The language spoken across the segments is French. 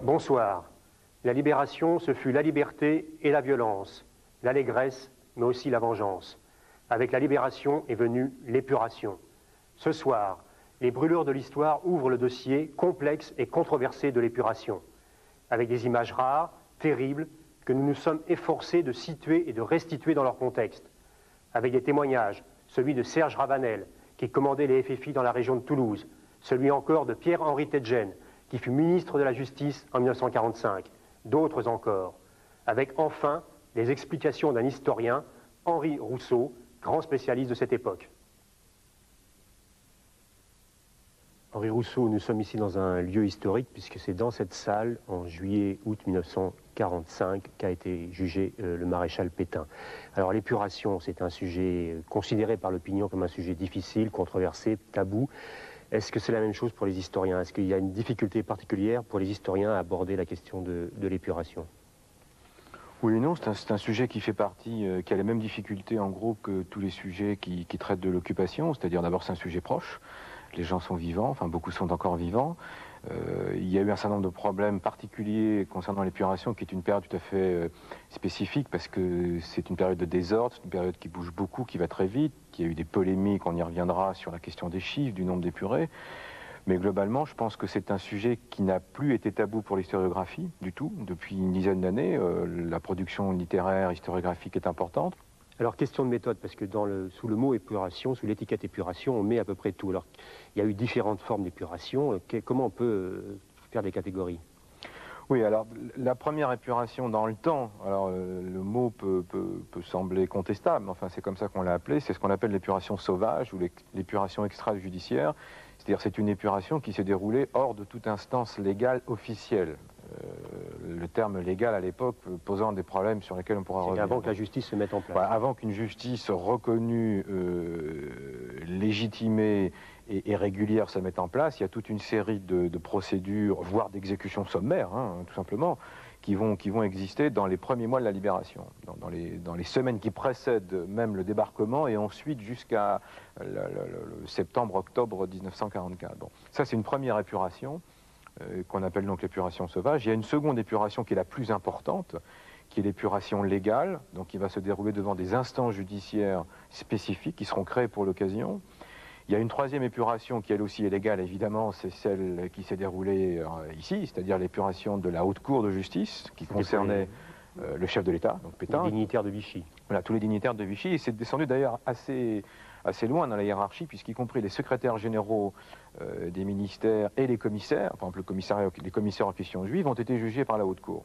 Bonsoir. La libération, ce fut la liberté et la violence, l'allégresse, mais aussi la vengeance. Avec la libération est venue l'épuration. Ce soir, les brûleurs de l'histoire ouvrent le dossier complexe et controversé de l'épuration, avec des images rares, terribles, que nous nous sommes efforcés de situer et de restituer dans leur contexte, avec des témoignages, celui de Serge Ravanel, qui commandait les FFI dans la région de Toulouse, celui encore de Pierre-Henri Tedjen, qui fut ministre de la Justice en 1945, d'autres encore, avec enfin les explications d'un historien, Henri Rousseau, grand spécialiste de cette époque. Henri Rousseau, nous sommes ici dans un lieu historique puisque c'est dans cette salle, en juillet-août 1945, qu'a été jugé le maréchal Pétain. Alors l'épuration, c'est un sujet considéré par l'opinion comme un sujet difficile, controversé, tabou. Est-ce que c'est la même chose pour les historiens? Est-ce qu'il y a une difficulté particulière pour les historiens à aborder la question de l'épuration? Oui et non, c'est un sujet qui fait partie, qui a les mêmes difficultés en gros que tous les sujets qui traitent de l'occupation, c'est-à-dire d'abord c'est un sujet proche, les gens sont vivants, enfin beaucoup sont encore vivants. Il y a eu un certain nombre de problèmes particuliers concernant l'épuration qui est une période tout à fait spécifique parce que c'est une période de désordre, c'est une période qui bouge beaucoup, qui va très vite, qui a eu des polémiques, on y reviendra sur la question des chiffres, du nombre d'épurés. Mais globalement, je pense que c'est un sujet qui n'a plus été tabou pour l'historiographie du tout. Depuis une dizaine d'années, la production littéraire, historiographique est importante. Alors, question de méthode, parce que sous le mot épuration, sous l'étiquette épuration, on met à peu près tout. Alors, il y a eu différentes formes d'épuration. Comment on peut faire des catégories? Oui, alors, la première épuration dans le temps, alors le mot peut sembler contestable, mais enfin c'est comme ça qu'on l'a appelé, c'est ce qu'on appelle l'épuration sauvage ou l'épuration extrajudiciaire. C'est-à-dire c'est une épuration qui s'est déroulée hors de toute instance légale officielle. Le terme légal à l'époque posant des problèmes sur lesquels on pourra revenir. Avant que la justice se mette en place. Voilà, avant qu'une justice reconnue, légitimée et régulière se mette en place, il y a toute une série de procédures, voire d'exécutions sommaires, hein, tout simplement, qui vont exister dans les premiers mois de la libération, dans les semaines qui précèdent même le débarquement et ensuite jusqu'à le septembre-octobre 1944. Bon, ça c'est une première épuration qu'on appelle donc l'épuration sauvage. Il y a une seconde épuration qui est la plus importante, qui est l'épuration légale, donc qui va se dérouler devant des instances judiciaires spécifiques qui seront créées pour l'occasion. Il y a une troisième épuration qui elle aussi est légale, évidemment, c'est celle qui s'est déroulée ici, c'est-à-dire l'épuration de la haute cour de justice, qui concernait le chef de l'État, donc Pétain. Les dignitaires de Vichy. Voilà, tous les dignitaires de Vichy, et c'est descendu d'ailleurs assez loin dans la hiérarchie, puisqu'y compris les secrétaires généraux des ministères et les commissaires, par exemple les commissaires aux questions juives, ont été jugés par la haute cour.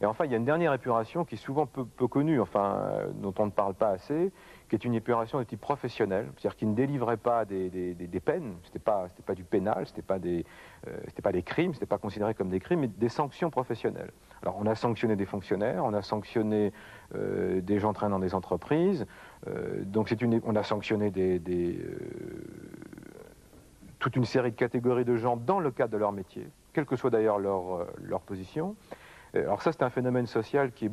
Et enfin, il y a une dernière épuration qui est souvent peu connue, enfin, dont on ne parle pas assez, qui est une épuration de type professionnel, c'est-à-dire qui ne délivrait pas des peines, c'était pas du pénal, c'était pas des crimes, c'était pas considéré comme des crimes, mais des sanctions professionnelles. Alors, on a sanctionné des fonctionnaires, on a sanctionné des gens travaillant dans des entreprises, donc on a sanctionné toute une série de catégories de gens dans le cadre de leur métier, quelle que soit d'ailleurs leur position. Alors ça, c'est un phénomène social qui est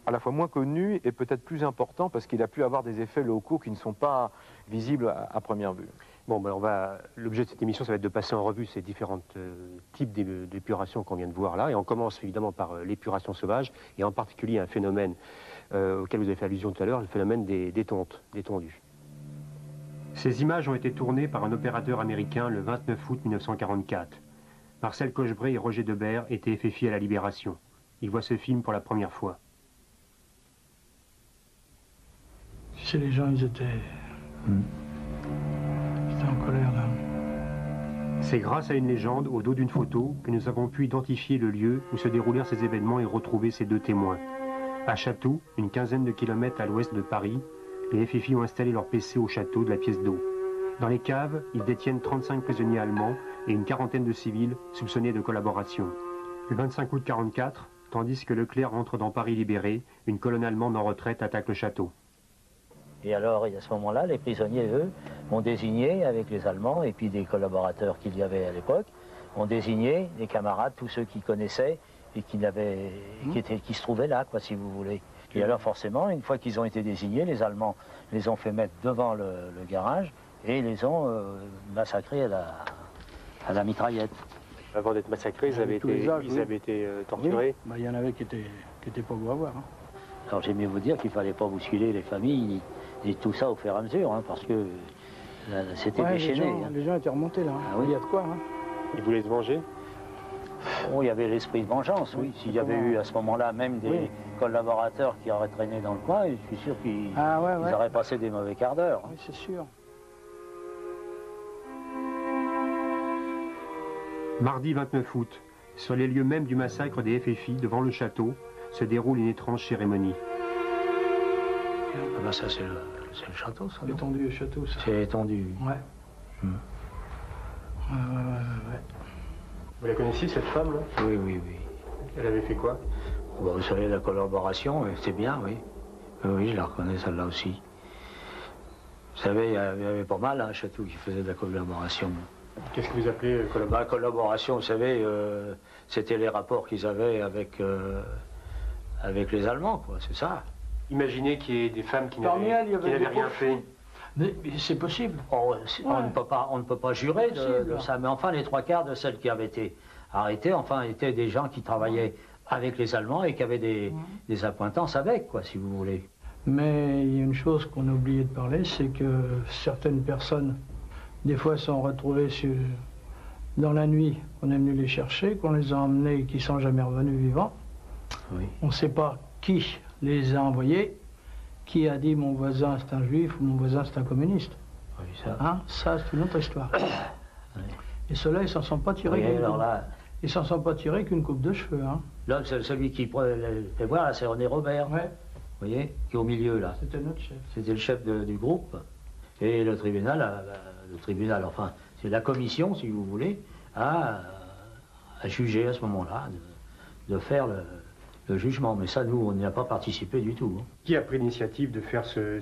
à la fois moins connu et peut-être plus important parce qu'il a pu avoir des effets locaux qui ne sont pas visibles à première vue. Bon, ben l'objet de cette émission, ça va être de passer en revue ces différents types d'épuration qu'on vient de voir là. Et on commence évidemment par l'épuration sauvage, et en particulier un phénomène auquel vous avez fait allusion tout à l'heure, le phénomène des tondus. Ces images ont été tournées par un opérateur américain le 29 août 1944. Marcel Cochebré et Roger Debert étaient FFI à la Libération. Ils voient ce film pour la première fois. Si les gens, ils étaient en colère, là. C'est grâce à une légende, au dos d'une photo, que nous avons pu identifier le lieu où se déroulèrent ces événements et retrouver ces deux témoins. À Château, une quinzaine de kilomètres à l'ouest de Paris, les FFI ont installé leur PC au château de la Pièce d'Eau. Dans les caves, ils détiennent 35 prisonniers allemands et une quarantaine de civils soupçonnés de collaboration. Le 25 août 1944, tandis que Leclerc entre dans Paris libéré, une colonne allemande en retraite attaque le château. Et alors, à ce moment-là, les prisonniers, eux, ont désigné, avec les Allemands et puis des collaborateurs qu'il y avait à l'époque, ont désigné des camarades, tous ceux qui connaissaient et qui se trouvaient là, quoi, si vous voulez. Et alors, forcément, une fois qu'ils ont été désignés, les Allemands les ont fait mettre devant le garage et les ont massacrés à la mitraillette. Avant d'être massacrés, ils avaient Tous les âges, oui. été torturés. Oui. Bah, il y en avait qui étaient pas beaux à voir. Hein. Alors j'aimais vous dire qu'il ne fallait pas bousculer les familles et tout ça au fur et à mesure, hein, parce que c'était déchaîné. Les gens étaient remontés là. Ah oui. Il y a de quoi. Hein. Ils voulaient se venger. Bon, il y avait l'esprit de vengeance, oui. S'il y avait eu à ce moment-là même des collaborateurs qui auraient traîné dans le coin, je suis sûr qu'ils ils auraient passé des mauvais quarts d'heure. Oui, c'est sûr. Mardi 29 août, sur les lieux mêmes du massacre des FFI, devant le château, se déroule une étrange cérémonie. Ah ben ça c'est le château, ça. Étendu au château, ça. C'est étendu. Ouais. Ouais. Vous la connaissiez, cette femme-là? Oui, oui, oui. Elle avait fait quoi? Bon, vous savez, la collaboration, c'est bien, oui. Oui, je la reconnais, celle-là aussi. Vous savez, il y avait pas mal, hein, château qui faisait de la collaboration. Qu'est-ce que vous appelez collaboration? La collaboration, vous savez, c'était les rapports qu'ils avaient avec les Allemands, quoi, c'est ça. Imaginez qu'il y ait des femmes qui Parmi elles, il y n'avaient avait rien des fait. Mais c'est possible. On ne peut pas jurer de ça, mais enfin, les trois quarts de celles qui avaient été arrêtées, enfin, étaient des gens qui travaillaient avec les Allemands et qui avaient des accointances avec, quoi, si vous voulez. Mais il y a une chose qu'on a oublié de parler, c'est que certaines personnes, des fois, sont retrouvées dans la nuit. On est venu les chercher, qu'on les a emmenés et qui ne sont jamais revenus vivants. Oui. On ne sait pas qui les a envoyés, qui a dit mon voisin c'est un juif ou mon voisin c'est un communiste. Oui, ça. Hein, ça, c'est une autre histoire. Oui. Et ceux-là, ils ne s'en sont pas tirés. Oui, alors là, ils s'en sont pas tirés qu'une coupe de cheveux. Hein. là celui qui fait voir, là, c'est René Robert. Ouais. Vous voyez, qui est au milieu, là. C'était notre chef. C'était le chef du groupe. Et le tribunal, enfin, c'est la commission, si vous voulez, a jugé à ce moment-là de faire le jugement. Mais ça, nous, on n'y a pas participé du tout. Hein. Qui a pris l'initiative de faire ce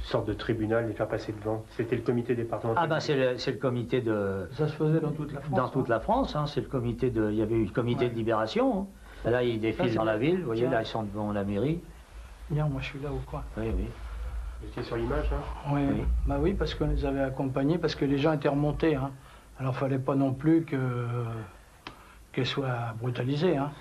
sorte de tribunal, les faire passer devant? C'était le comité départemental? Ah ben c'est le comité de... Ça se faisait dans toute la France. Dans toute la France, hein, c'est le comité de... Il y avait eu le comité de libération. Hein. Là, ils défilent dans la ville, vous voyez, là, ils sont devant la mairie. Bien, moi je suis là au coin. Oui, oui. Vous étiez sur l'image, hein? Oui. Oui. Bah oui, parce qu'on les avait accompagnés, parce que les gens étaient remontés. Hein. Alors il fallait pas non plus qu'elles soient brutalisées. Hein.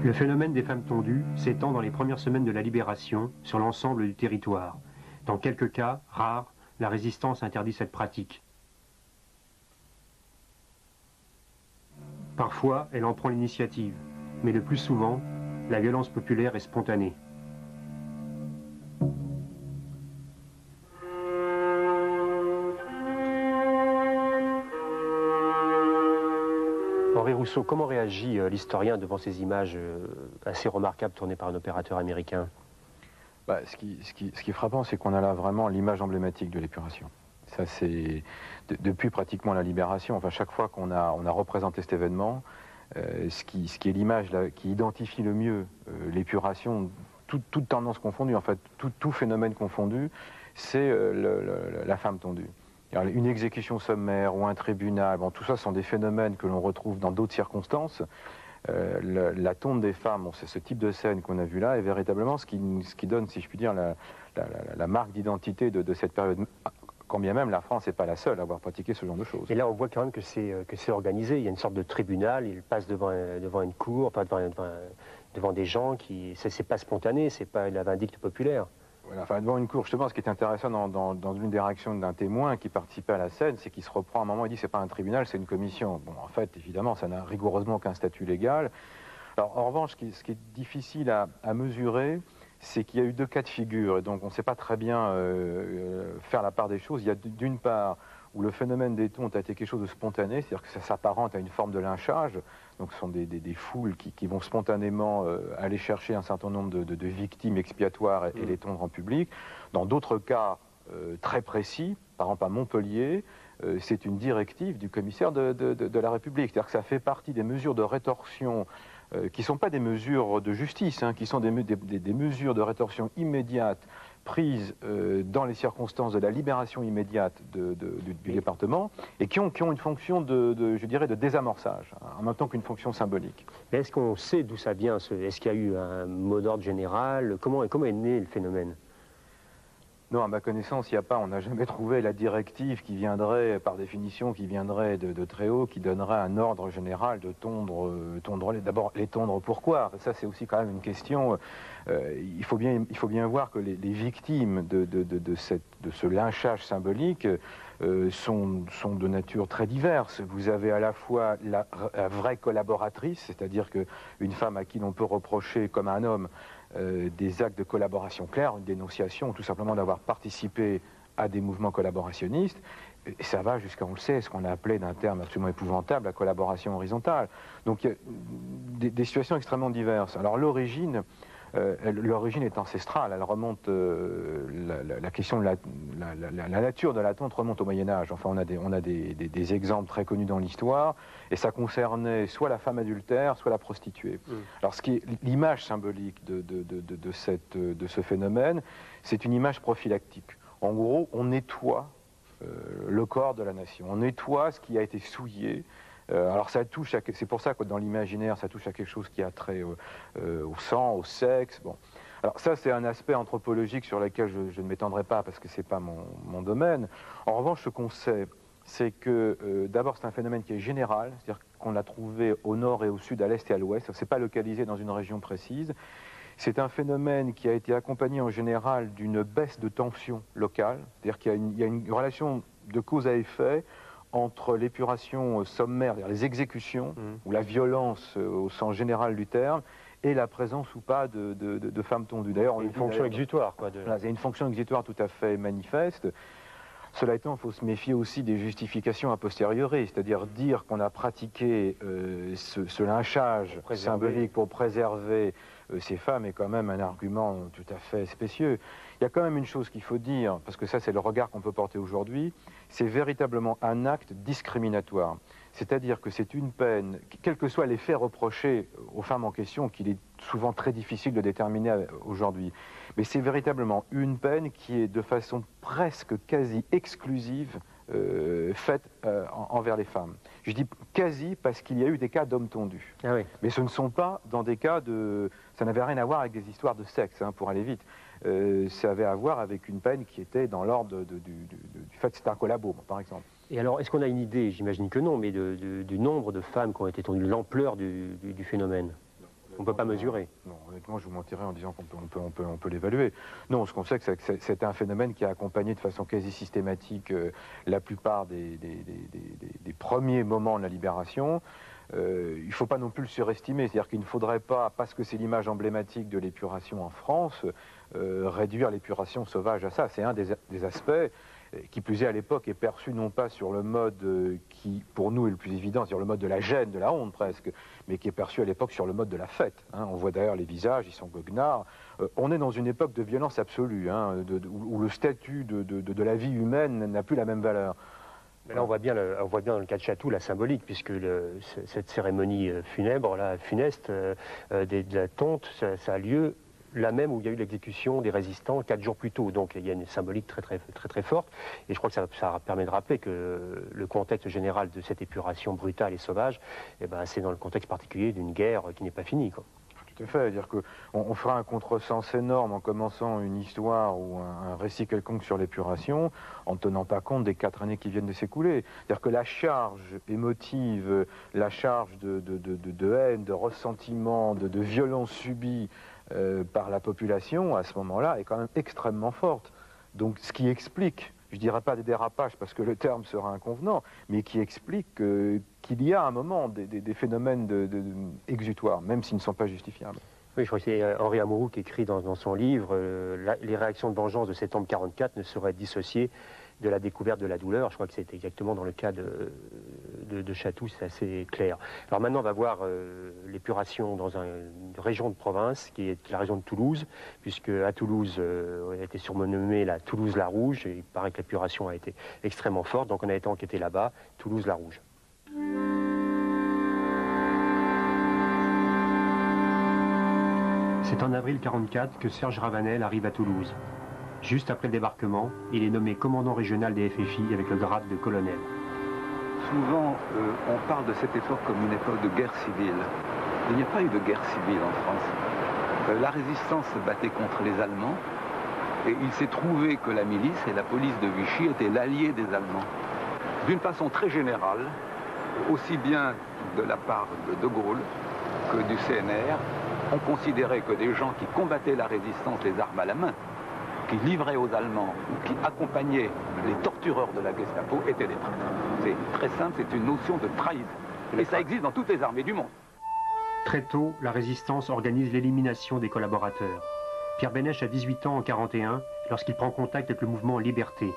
Le phénomène des femmes tondues s'étend dans les premières semaines de la libération sur l'ensemble du territoire. Dans quelques cas, rares, la résistance interdit cette pratique. Parfois, elle en prend l'initiative, mais le plus souvent, la violence populaire est spontanée. Henri Rousseau, comment réagit l'historien devant ces images assez remarquables tournées par un opérateur américain? Bah, ce qui est frappant, c'est qu'on a là vraiment l'image emblématique de l'épuration. Ça, c'est depuis pratiquement la libération, enfin chaque fois qu'on a représenté cet événement, ce qui est l'image qui identifie le mieux l'épuration, toute tendance confondue, en fait, tout phénomène confondu, c'est la femme tondue. Alors, une exécution sommaire ou un tribunal, bon, tout ça sont des phénomènes que l'on retrouve dans d'autres circonstances. La tonte des femmes, bon, c'est ce type de scène qu'on a vu là, est véritablement ce qui donne, si je puis dire, la marque d'identité de cette période. Quand bien même la France n'est pas la seule à avoir pratiqué ce genre de choses. Et là, on voit quand même que c'est organisé. Il y a une sorte de tribunal, il passe devant une cour, enfin, devant des gens qui... C'est pas spontané, c'est pas la vindicte populaire. Voilà, enfin, devant une cour, justement, ce qui est intéressant dans une des réactions d'un témoin qui participait à la scène, c'est qu'il se reprend à un moment, il dit c'est pas un tribunal, c'est une commission. Bon, en fait, évidemment, ça n'a rigoureusement aucun statut légal. Alors, en revanche, ce qui est difficile à mesurer, c'est qu'il y a eu deux cas de figure, et donc on ne sait pas très bien faire la part des choses. Il y a d'une part où le phénomène des tontes a été quelque chose de spontané, c'est-à-dire que ça s'apparente à une forme de lynchage, donc ce sont des foules qui vont spontanément aller chercher un certain nombre de victimes expiatoires et les tondre en public. Dans d'autres cas très précis, par exemple à Montpellier, c'est une directive du commissaire de la République, c'est-à-dire que ça fait partie des mesures de rétorsion qui ne sont pas des mesures de justice, hein, qui sont des mesures de rétorsion immédiate prises dans les circonstances de la libération immédiate du département et qui ont une fonction je dirais, de désamorçage, hein, en même temps qu'une fonction symbolique. Mais est-ce qu'on sait d'où ça vient? Est-ce qu'il y a eu un mot d'ordre général? Comment est né le phénomène? Non, à ma connaissance, il n'y a pas, on n'a jamais trouvé la directive qui viendrait, par définition, qui viendrait de très haut, qui donnerait un ordre général de tondre d'abord les tondre pourquoi? Ça, c'est aussi quand même une question. Il faut bien voir que les victimes de ce lynchage symbolique sont de nature très diverse. Vous avez à la fois la vraie collaboratrice, c'est-à-dire qu'une femme à qui l'on peut reprocher, comme un homme, des actes de collaboration clairs, une dénonciation, tout simplement d'avoir participé à des mouvements collaborationnistes, et ça va jusqu'à, on le sait, ce qu'on a appelé d'un terme absolument épouvantable, la collaboration horizontale. Donc il y a des situations extrêmement diverses. Alors l'origine est ancestrale, elle remonte, la question de la nature de la tonte remonte au Moyen-Âge. Enfin, on a des exemples très connus dans l'histoire, et ça concernait soit la femme adultère, soit la prostituée. Alors, l'image symbolique de ce phénomène, c'est une image prophylactique. En gros, on nettoie le corps de la nation, on nettoie ce qui a été souillé. Alors ça touche, c'est pour ça que dans l'imaginaire, ça touche à quelque chose qui a trait au sang, au sexe. Bon. Alors ça, c'est un aspect anthropologique sur lequel je ne m'étendrai pas parce que ce n'est pas mon domaine. En revanche, ce qu'on sait, c'est que d'abord, c'est un phénomène qui est général, c'est-à-dire qu'on l'a trouvé au nord et au sud, à l'est et à l'ouest. Ce n'est pas localisé dans une région précise. C'est un phénomène qui a été accompagné en général d'une baisse de tension locale, c'est-à-dire qu'il y a une relation de cause à effet entre l'épuration sommaire, c'est-à-dire les exécutions, ou la violence au sens général du terme, et la présence ou pas de femmes tondues. D'ailleurs, une fonction exutoire, quoi. Voilà, c'est une fonction exutoire tout à fait manifeste. Cela étant, il faut se méfier aussi des justifications a posteriori, c'est-à-dire dire qu'on a pratiqué ce lynchage symbolique pour préserver ces femmes est quand même un argument tout à fait spécieux. Il y a quand même une chose qu'il faut dire, parce que ça c'est le regard qu'on peut porter aujourd'hui, c'est véritablement un acte discriminatoire. C'est-à-dire que c'est une peine, quels que soient les faits reprochés aux femmes en question, qu'il est souvent très difficile de déterminer aujourd'hui, mais c'est véritablement une peine qui est de façon presque quasi exclusive faite envers les femmes. Je dis quasi parce qu'il y a eu des cas d'hommes tondus. Ah oui. Mais ce ne sont pas dans des cas de... Ça n'avait rien à voir avec des histoires de sexe, hein, pour aller vite. Ça avait à voir avec une peine qui était dans l'ordre du fait que c'était un collabo, par exemple. Et alors, est-ce qu'on a une idée, j'imagine que non, mais du nombre de femmes qui ont été tondues, l'ampleur du phénomène? On ne peut pas mesurer. Non, honnêtement, je vous mentirais en disant qu'on peut l'évaluer. Non, ce qu'on sait, c'est que c'est un phénomène qui a accompagné de façon quasi systématique la plupart des premiers moments de la libération. Il ne faut pas non plus le surestimer, c'est-à-dire qu'il ne faudrait pas, parce que c'est l'image emblématique de l'épuration en France, réduire l'épuration sauvage à ça. C'est un des aspects qui plus est à l'époque est perçu non pas sur le mode qui pour nous est le plus évident, sur le mode de la gêne, de la honte presque, mais qui est perçu à l'époque sur le mode de la fête. Hein. On voit d'ailleurs les visages, ils sont goguenards. On est dans une époque de violence absolue, hein, où le statut de la vie humaine n'a plus la même valeur. Mais là, on voit bien dans le cas de Chatou la symbolique, puisque cette cérémonie funèbre, là, funeste, de la tonte, ça a lieu là même où il y a eu l'exécution des résistants 4 jours plus tôt. Donc il y a une symbolique très forte. Et je crois que ça permet de rappeler que le contexte général de cette épuration brutale et sauvage, eh ben, c'est dans le contexte particulier d'une guerre qui n'est pas finie, quoi. Tout à fait, c'est-à-dire qu'on fera un contresens énorme en commençant une histoire ou un récit quelconque sur l'épuration en ne tenant pas compte des 4 années qui viennent de s'écouler. C'est-à-dire que la charge émotive, la charge de haine, de ressentiment, de violence subie par la population à ce moment-là est quand même extrêmement forte. Donc ce qui explique, je ne dirais pas des dérapages parce que le terme sera inconvenant, mais qui explique qu'il y a à un moment des phénomènes exutoires, même s'ils ne sont pas justifiables. Oui, je crois que c'est Henri Amouroux qui écrit dans son livre les réactions de vengeance de septembre 1944 ne seraient dissociées de la découverte de la douleur. Je crois que c'est exactement dans le cas de Chatou, c'est assez clair. Alors maintenant, on va voir l'épuration dans une région de province, qui est la région de Toulouse, puisque à Toulouse, on a été surnommé la Toulouse-la-Rouge, et il paraît que l'épuration a été extrêmement forte, donc on a été enquêté là-bas, Toulouse-la-Rouge. C'est en avril 1944 que Serge Ravanel arrive à Toulouse. Juste après le débarquement, il est nommé commandant régional des FFI avec le grade de colonel. Souvent, on parle de cette époque comme une époque de guerre civile. Il n'y a pas eu de guerre civile en France. La résistance se battait contre les Allemands Et il s'est trouvé que la milice et la police de Vichy étaient l'allié des Allemands. D'une façon très générale, aussi bien de la part de Gaulle que du CNR, on considérait que des gens qui combattaient la résistance les armes à la main, qui livraient aux Allemands ou qui accompagnaient les tortureurs de la Gestapo étaient des traîtres. C'est très simple, c'est une notion de trahison. Et ça existe dans toutes les armées du monde. Très tôt, la résistance organise l'élimination des collaborateurs. Pierre Bénèche a 18 ans en 1941 lorsqu'il prend contact avec le mouvement Liberté.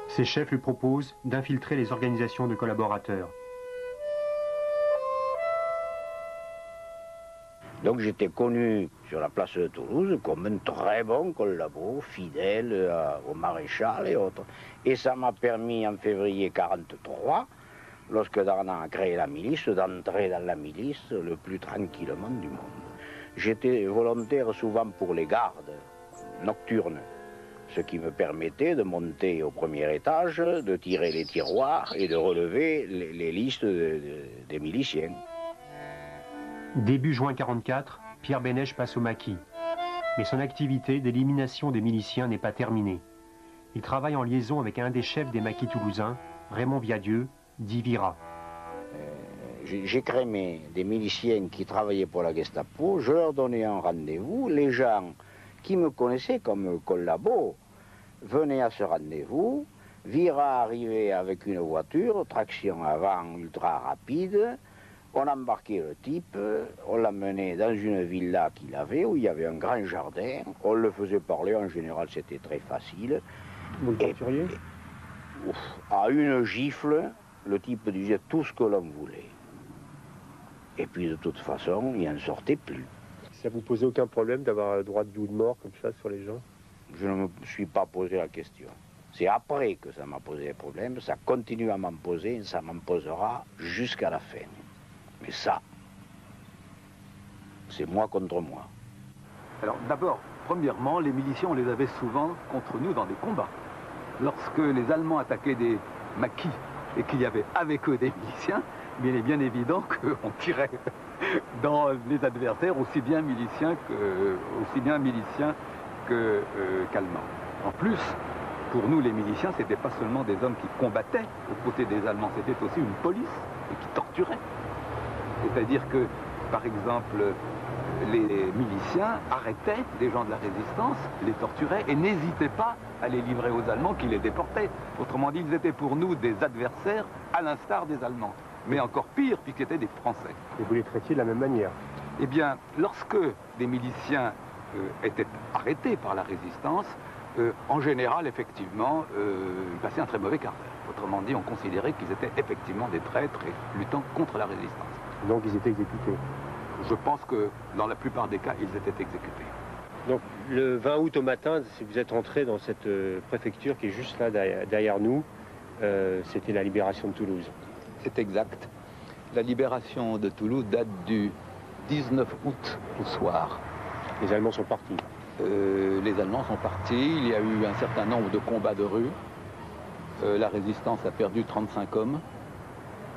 Ses chefs lui proposent d'infiltrer les organisations de collaborateurs. Donc j'étais connu sur la place de Toulouse comme un très bon collabo, fidèle au maréchal et autres. Et ça m'a permis en février 1943, lorsque Darnan a créé la milice, d'entrer dans la milice le plus tranquillement du monde. J'étais volontaire souvent pour les gardes nocturnes, ce qui me permettait de monter au premier étage, de tirer les tiroirs et de relever les listes des miliciens. Début juin 1944, Pierre Bénèche passe au maquis. Mais son activité d'élimination des miliciens n'est pas terminée. Il travaille en liaison avec un des chefs des maquis toulousains, Raymond Viadieu, dit Vira. J'ai crémé des miliciens qui travaillaient pour la Gestapo, je leur donnais un rendez-vous. Les gens qui me connaissaient comme collabo venaient à ce rendez-vous. Vira arrivait avec une voiture, traction avant ultra rapide. On embarquait le type, on l'amenait dans une villa qu'il avait, où il y avait un grand jardin. On le faisait parler, en général c'était très facile. Vous le torturiez ? À une gifle, le type disait tout ce que l'on voulait. Et puis de toute façon, il n'en sortait plus. Ça vous posait aucun problème d'avoir le droit de vie ou de mort comme ça sur les gens? Je ne me suis pas posé la question. C'est après que ça m'a posé des problèmes, ça continue à m'en poser, et ça m'en posera jusqu'à la fin. Mais ça, c'est moi contre moi. Alors d'abord, premièrement, les miliciens, on les avait souvent contre nous dans des combats. Lorsque les Allemands attaquaient des maquis et qu'il y avait avec eux des miliciens, il est bien évident qu'on tirait dans les adversaires aussi bien miliciens qu'Allemands. En plus, pour nous les miliciens, c'était pas seulement des hommes qui combattaient aux côtés des Allemands, c'était aussi une police et qui torturait. C'est-à-dire que, par exemple, les miliciens arrêtaient des gens de la résistance, les torturaient et n'hésitaient pas à les livrer aux Allemands qui les déportaient. Autrement dit, ils étaient pour nous des adversaires à l'instar des Allemands. Mais encore pire, puisqu'ils étaient des Français. Et vous les traitiez de la même manière? Eh bien, lorsque des miliciens étaient arrêtés par la résistance, en général, effectivement, ils passaient un très mauvais quart d'heure. Autrement dit, on considérait qu'ils étaient effectivement des traîtres et luttant contre la résistance. Donc ils étaient exécutés? Je pense que dans la plupart des cas, ils étaient exécutés. Donc le 20 août au matin, vous êtes entré dans cette préfecture qui est juste là derrière nous. C'était la libération de Toulouse. C'est exact. La libération de Toulouse date du 19 août au soir. Les Allemands sont partis. Les Allemands sont partis. Il y a eu un certain nombre de combats de rue. La résistance a perdu 35 hommes.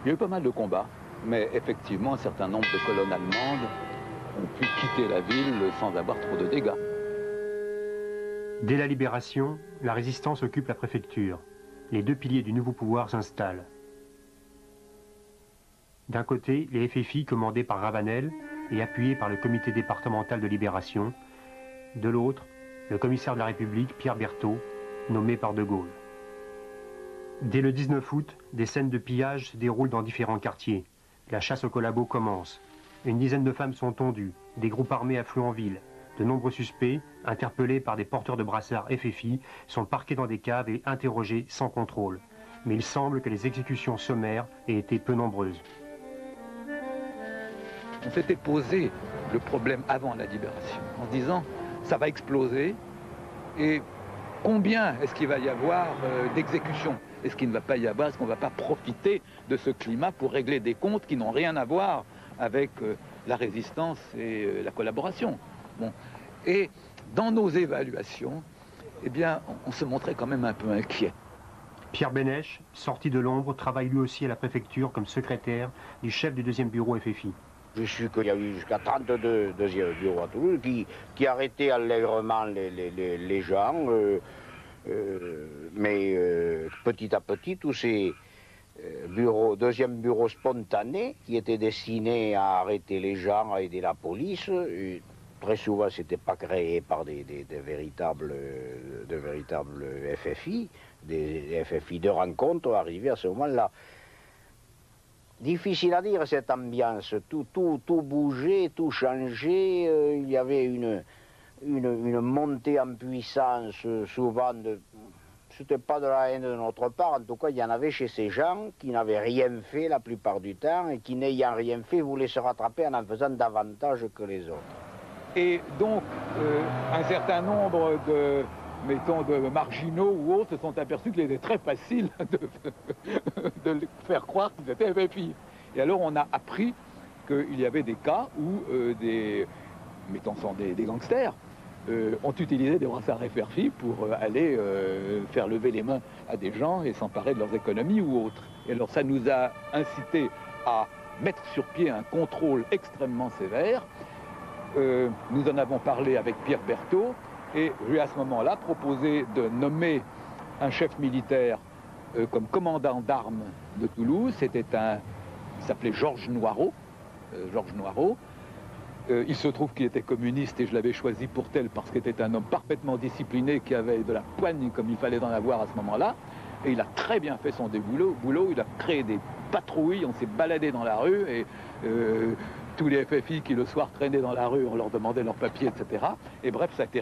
Il y a eu pas mal de combats. Mais effectivement, un certain nombre de colonnes allemandes ont pu quitter la ville sans avoir trop de dégâts. Dès la libération, la résistance occupe la préfecture. Les deux piliers du nouveau pouvoir s'installent. D'un côté, les FFI commandés par Ravanel et appuyés par le comité départemental de libération. De l'autre, le commissaire de la République, Pierre Berthaud, nommé par De Gaulle. Dès le 19 août, des scènes de pillage se déroulent dans différents quartiers. La chasse aux collabos commence. Une dizaine de femmes sont tondues, des groupes armés affluent en ville. De nombreux suspects, interpellés par des porteurs de brassards FFI, sont parqués dans des caves et interrogés sans contrôle. Mais il semble que les exécutions sommaires aient été peu nombreuses. On s'était posé le problème avant la libération, en se disant ça va exploser et combien est-ce qu'il va y avoir d'exécutions? Est-ce qu'il ne va pas y avoir, est-ce qu'on ne va pas profiter de ce climat pour régler des comptes qui n'ont rien à voir avec la résistance et la collaboration? Bon. Et dans nos évaluations, eh bien, on se montrait quand même un peu inquiet. Pierre Bénèche, sorti de l'ombre, travaille lui aussi à la préfecture comme secrétaire du chef du deuxième bureau FFI. J'ai su qu'il y a eu jusqu'à 32 deuxièmes bureaux à Toulouse qui arrêtaient allègrement les gens. Mais petit à petit, tous ces deuxièmes bureaux spontanés qui étaient destinés à arrêter les gens, à aider la police, très souvent, ce n'était pas créé par de véritables FFI, des FFI de rencontre arrivaient à ce moment-là. Difficile à dire cette ambiance, tout bougeait, tout changeait, il y avait une montée en puissance souvent c'était pas de la haine de notre part, en tout cas il y en avait chez ces gens qui n'avaient rien fait la plupart du temps et qui n'ayant rien fait voulaient se rattraper en faisant davantage que les autres. Et donc un certain nombre de, mettons, de marginaux ou autres se sont aperçus qu'il était très facile de faire croire qu'ils étaient FFI. Et alors on a appris qu'il y avait des cas où mettons, des gangsters, ont utilisé des brassards FFI pour aller faire lever les mains à des gens et s'emparer de leurs économies ou autres. Et alors ça nous a incité à mettre sur pied un contrôle extrêmement sévère. Nous en avons parlé avec Pierre Berthaud et je lui ai à ce moment-là proposé de nommer un chef militaire comme commandant d'armes de Toulouse. Il s'appelait Georges Noireau. Il se trouve qu'il était communiste et je l'avais choisi pour tel parce qu'il était un homme parfaitement discipliné qui avait de la poigne comme il fallait en avoir à ce moment-là. Et il a très bien fait son boulot, il a créé des patrouilles, on s'est baladé dans la rue et tous les FFI qui le soir traînaient dans la rue, on leur demandait leurs papiers, etc. Et bref, ça a été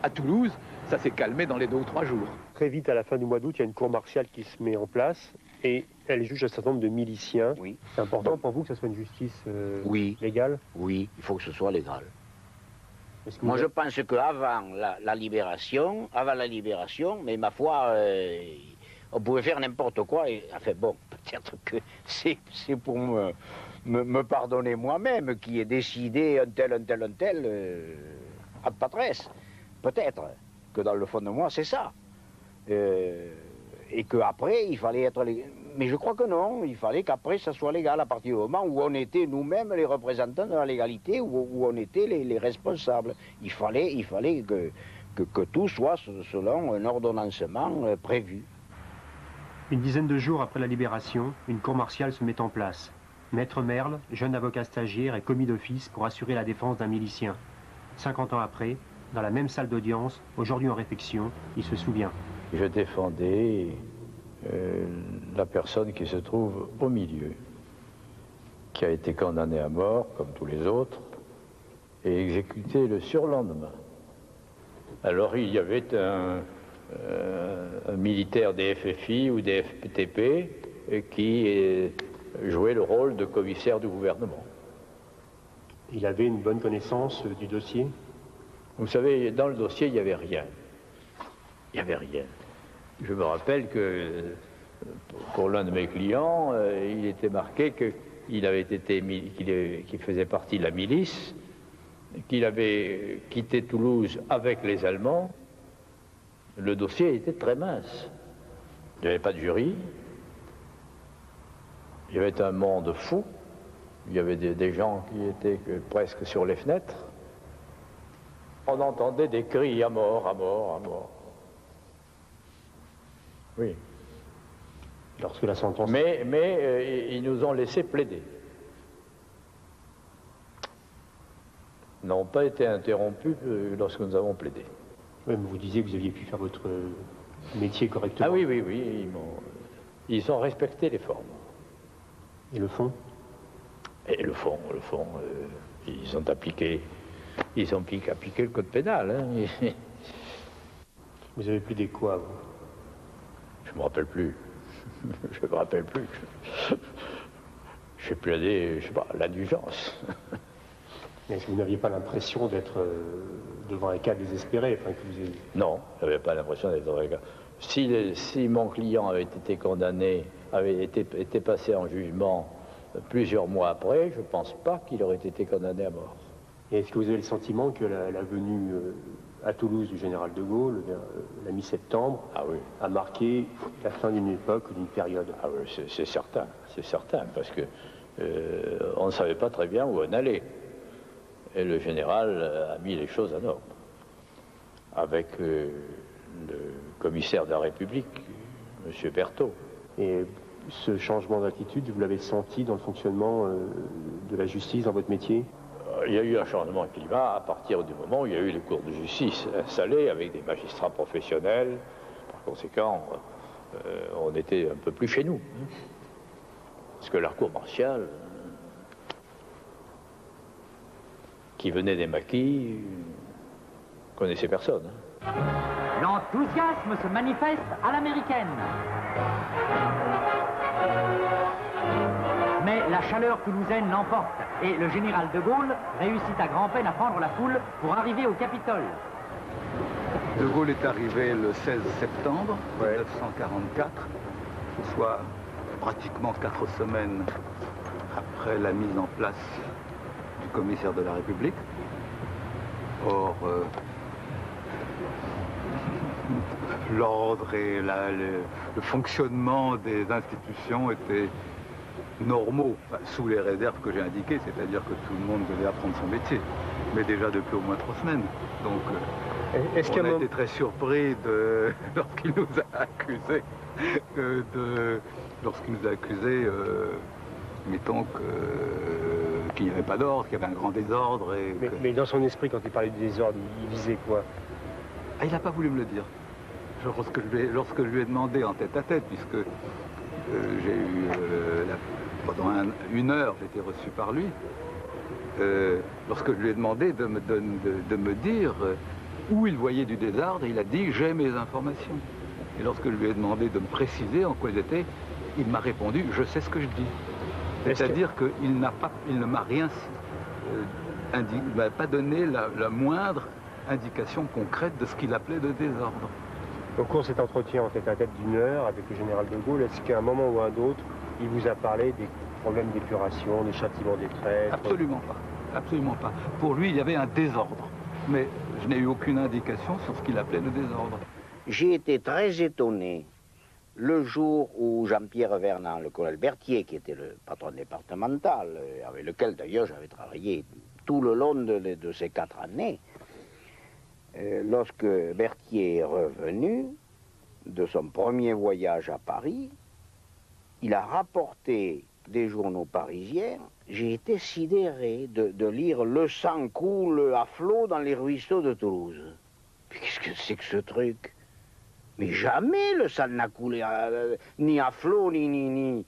à Toulouse, ça s'est calmé dans les 2 ou 3 jours. Très vite, à la fin du mois d'août, il y a une cour martiale qui se met en place et elle juge un certain nombre de miliciens. Oui. C'est important pour vous que ce soit une justice légale? Oui, il faut que ce soit légal. Moi, je pense qu'avant la libération, mais ma foi, on pouvait faire n'importe quoi. Et, enfin bon, peut-être que c'est pour me pardonner moi-même qui ai décidé un tel, ad patres. Peut-être que dans le fond de moi, c'est ça. Et qu'après, il fallait être... Mais je crois que non, il fallait qu'après, ça soit légal à partir du moment où on était nous-mêmes les représentants de la légalité, où on était les responsables. Il fallait que tout soit selon un ordonnancement prévu. Une dizaine de jours après la libération, une cour martiale se met en place. Maître Merle, jeune avocat stagiaire, est commis d'office pour assurer la défense d'un milicien. 50 ans après, dans la même salle d'audience, aujourd'hui en réflexion, il se souvient. Je défendais la personne qui se trouve au milieu, qui a été condamnée à mort, comme tous les autres, et exécutée le surlendemain. Alors il y avait un militaire des FFI ou des FTP qui jouait le rôle de commissaire du gouvernement. Il avait une bonne connaissance du dossier? Vous savez, dans le dossier, il n'y avait rien. Il n'y avait rien. Je me rappelle que pour l'un de mes clients, il était marqué qu'il faisait partie de la milice, qu'il avait quitté Toulouse avec les Allemands. Le dossier était très mince. Il n'y avait pas de jury. Il y avait un monde fou. Il y avait des gens qui étaient presque sur les fenêtres. On entendait des cris à mort, à mort, à mort. Oui. Lorsque la sentence... Mais ils nous ont laissé plaider. Ils n'ont pas été interrompus lorsque nous avons plaidé. Oui, mais vous disiez que vous aviez pu faire votre métier correctement. Ah oui, ils ont respecté les formes. Et le fond? Et le fond, ils ont appliqué le code pénal. Hein. Vous avez plaidé quoi, vous? Je me rappelle plus. Je me rappelle plus. J'ai plaidé, je sais pas, l'indulgence. Est-ce que vous n'aviez pas l'impression d'être devant un cas désespéré, enfin, que vous ayez... Non, je n'avais pas l'impression d'être devant un cas. Si mon client avait été condamné, avait été passé en jugement plusieurs mois après, je ne pense pas qu'il aurait été condamné à mort. Et est-ce que vous avez le sentiment que la venue à Toulouse du général de Gaulle, la mi-septembre, a marqué la fin d'une époque ou d'une période? Ah oui, c'est certain, parce que on ne savait pas très bien où on allait. Et le général a mis les choses en ordre, avec le commissaire de la République, M. Berthaud. Et ce changement d'attitude, vous l'avez senti dans le fonctionnement de la justice, dans votre métier? Il y a eu un changement de climat à partir du moment où il y a eu les cours de justice installés avec des magistrats professionnels. Par conséquent, on était un peu plus chez nous. Parce que la cour martiale, qui venait des maquis, connaissait personne. L'enthousiasme se manifeste à l'américaine. Mais la chaleur toulousaine l'emporte et le général de Gaulle réussit à grand-peine à prendre la foule pour arriver au Capitole. De Gaulle est arrivé le 16 septembre 1944, soit pratiquement 4 semaines après la mise en place du commissaire de la République. Or, l'ordre et le fonctionnement des institutions étaient normaux, sous les réserves que j'ai indiquées, c'est-à-dire que tout le monde devait apprendre son métier, mais déjà depuis au moins 3 semaines. Donc, on a été très surpris lorsqu'il nous a accusés, mettons qu'il n'y avait pas d'ordre, qu'il y avait un grand désordre. Mais dans son esprit, quand il parlait du désordre, il visait quoi? Il n'a pas voulu me le dire. Lorsque je lui ai demandé en tête à tête, puisque j'ai eu, pendant 1 heure, j'ai été reçu par lui, lorsque je lui ai demandé de me dire où il voyait du désordre, il a dit « j'ai mes informations ». Et lorsque je lui ai demandé de me préciser en quoi ils étaient, il m'a répondu « je sais ce que je dis ». C'est-à-dire qu'il ne m'a rien indiqué, il ne m'a pas donné la moindre indication concrète de ce qu'il appelait de désordre. Au cours de cet entretien en tête-à-tête d'1 heure avec le général de Gaulle, est-ce qu'à un moment ou à un autre, il vous a parlé des problèmes d'épuration, des châtiments des traîtres? Absolument pas, absolument pas. Pour lui, il y avait un désordre, mais je n'ai eu aucune indication sur ce qu'il appelait le désordre. J'ai été très étonné le jour où Jean-Pierre Vernant, le colonel Berthier, qui était le patron départemental, avec lequel d'ailleurs j'avais travaillé tout le long de ces 4 années, lorsque Berthier est revenu de son premier voyage à Paris, il a rapporté des journaux parisiens. J'ai été sidéré de lire « Le sang coule à flot dans les ruisseaux de Toulouse ». Qu'est-ce que c'est que ce truc? Mais jamais le sang n'a coulé ni à flot, ni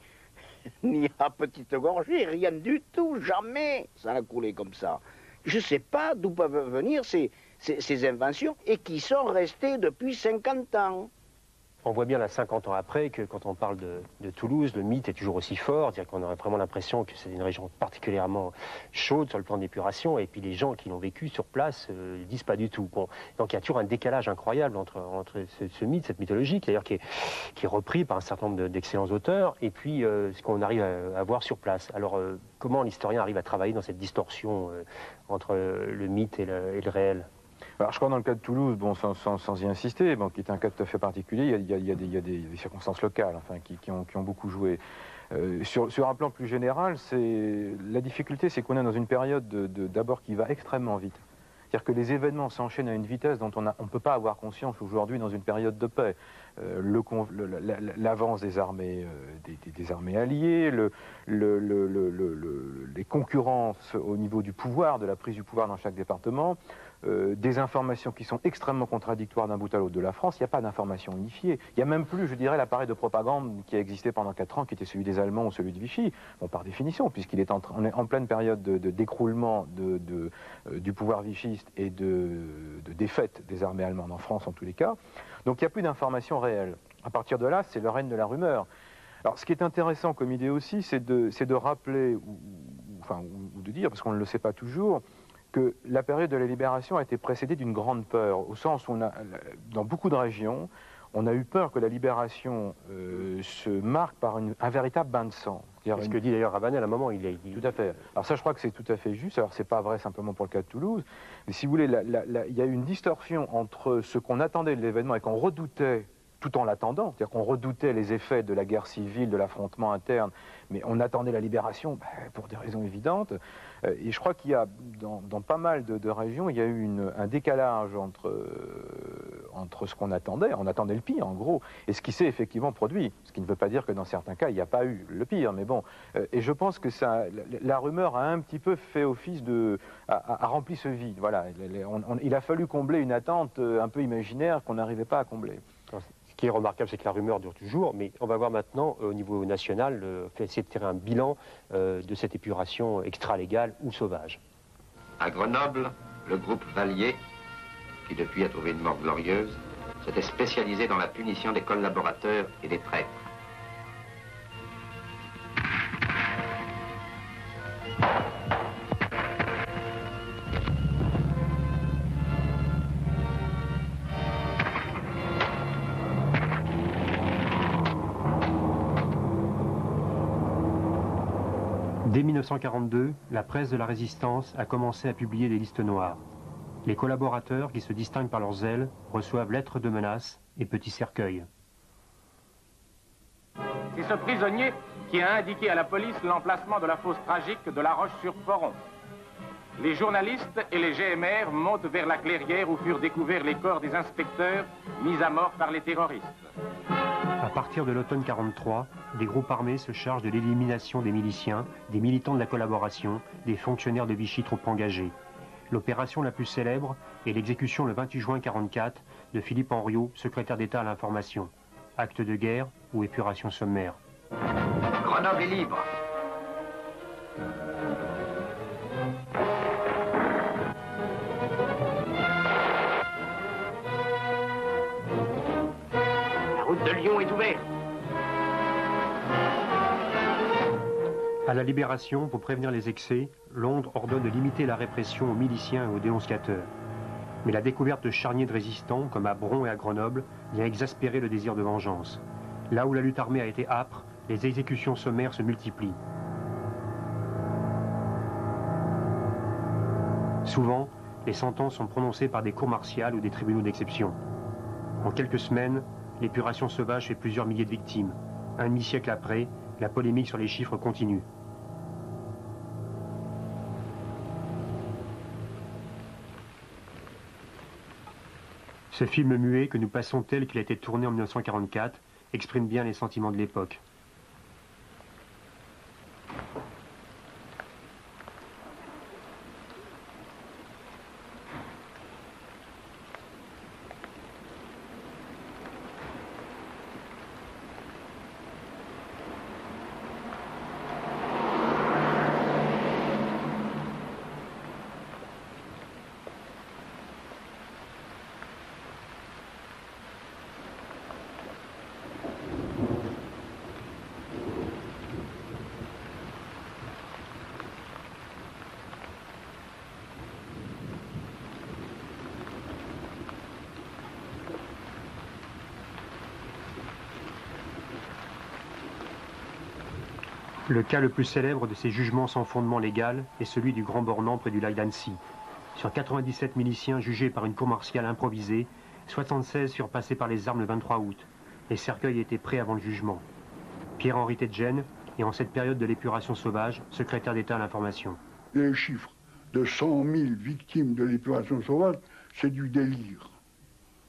à petite gorgée, rien du tout, jamais ça n'a coulé comme ça. Je ne sais pas d'où peuvent venir ces inventions et qui sont restées depuis 50 ans. On voit bien là, 50 ans après, que quand on parle de Toulouse, le mythe est toujours aussi fort, c'est-à-dire qu'on aurait vraiment l'impression que c'est une région particulièrement chaude sur le plan d'épuration, et puis les gens qui l'ont vécu sur place ne disent pas du tout. Bon, donc il y a toujours un décalage incroyable entre ce mythe, cette mythologie, d'ailleurs qui est repris par un certain nombre d'excellents auteurs, et puis ce qu'on arrive à voir sur place. Alors comment l'historien arrive à travailler dans cette distorsion entre le mythe et le réel? Alors, je crois dans le cas de Toulouse, bon, sans y insister, bon, qui est un cas tout à fait particulier, il y a des circonstances locales enfin, qui ont beaucoup joué. Sur un plan plus général, la difficulté, c'est qu'on est dans une période d'abord qui va extrêmement vite. C'est-à-dire que les événements s'enchaînent à une vitesse dont on ne peut pas avoir conscience aujourd'hui dans une période de paix. L'avance des armées alliées, les concurrences au niveau du pouvoir, de la prise du pouvoir dans chaque département, des informations qui sont extrêmement contradictoires d'un bout à l'autre de la France. Il n'y a pas d'information unifiée. Il n'y a même plus, je dirais, l'appareil de propagande qui a existé pendant 4 ans, qui était celui des Allemands ou celui de Vichy. Bon, par définition, puisqu'on est en pleine période d'écroulement du pouvoir vichiste et de défaite des armées allemandes en France, en tous les cas. Donc il n'y a plus d'informations réelles. À partir de là, c'est le règne de la rumeur. Alors ce qui est intéressant comme idée aussi, c'est de rappeler, ou de dire, parce qu'on ne le sait pas toujours, que la période de la libération a été précédée d'une grande peur, au sens où dans beaucoup de régions, on a eu peur que la libération se marque par un véritable bain de sang. C'est ce que dit d'ailleurs Rabanel à un moment. Tout à fait. Alors ça, je crois que c'est tout à fait juste. Alors c'est pas vrai simplement pour le cas de Toulouse, mais si vous voulez, il y a eu une distorsion entre ce qu'on attendait de l'événement et qu'on redoutait tout en l'attendant. C'est-à-dire qu'on redoutait les effets de la guerre civile, de l'affrontement interne, mais on attendait la libération pour des raisons évidentes. Et je crois qu'il y a, dans pas mal de régions, il y a eu un décalage entre ce qu'on attendait, on attendait le pire en gros, et ce qui s'est effectivement produit. Ce qui ne veut pas dire que dans certains cas, il n'y a pas eu le pire, mais bon. Et je pense que la rumeur a un petit peu fait office a rempli ce vide. Voilà. Il a fallu combler une attente un peu imaginaire qu'on n'arrivait pas à combler. Ce qui est remarquable, c'est que la rumeur dure toujours, mais on va voir maintenant, au niveau national, essayer de tirer un bilan de cette épuration extra-légale ou sauvage. À Grenoble, le groupe Vallier, qui depuis a trouvé une mort glorieuse, s'était spécialisé dans la punition des collaborateurs et des traîtres. Dès 1942, la presse de la Résistance a commencé à publier des listes noires. Les collaborateurs, qui se distinguent par leur zèle, reçoivent lettres de menaces et petits cercueils. C'est ce prisonnier qui a indiqué à la police l'emplacement de la fosse tragique de La Roche-sur-Foron. Les journalistes et les GMR montent vers la clairière où furent découverts les corps des inspecteurs mis à mort par les terroristes. À partir de l'automne 43, des groupes armés se chargent de l'élimination des miliciens, des militants de la collaboration, des fonctionnaires de Vichy trop engagés. L'opération la plus célèbre est l'exécution le 28 juin 1944 de Philippe Henriot, secrétaire d'État à l'information. Acte de guerre ou épuration sommaire. Grenoble est libre. La route de Lyon est ouverte. À la Libération, pour prévenir les excès, Londres ordonne de limiter la répression aux miliciens et aux dénonciateurs. Mais la découverte de charniers de résistants, comme à Bron et à Grenoble, vient exaspérer le désir de vengeance. Là où la lutte armée a été âpre, les exécutions sommaires se multiplient. Souvent, les sentences sont prononcées par des cours martiales ou des tribunaux d'exception. En quelques semaines, l'épuration sauvage fait plusieurs milliers de victimes. Un demi-siècle après, la polémique sur les chiffres continue. Ce film muet que nous passons tel qu'il a été tourné en 1944 exprime bien les sentiments de l'époque. Le cas le plus célèbre de ces jugements sans fondement légal est celui du Grand Bornand près du lac d'Annecy. Sur 97 miliciens jugés par une cour martiale improvisée, 76 furent passés par les armes le 23 août. Les cercueils étaient prêts avant le jugement. Pierre-Henri Tetgène est en cette période de l'épuration sauvage, secrétaire d'État à l'information. Les chiffres de 100 000 victimes de l'épuration sauvage, c'est du délire.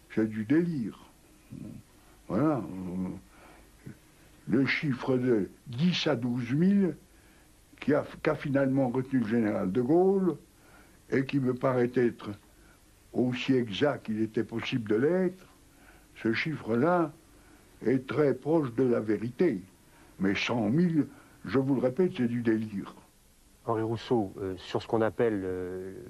C'est du délire. Voilà. Le chiffre de 10 à 12 000 qu'a finalement retenu le général de Gaulle et qui me paraît être aussi exact qu'il était possible de l'être, ce chiffre-là est très proche de la vérité. Mais 100 000, je vous le répète, c'est du délire. Henri Rousseau, sur ce qu'on appelle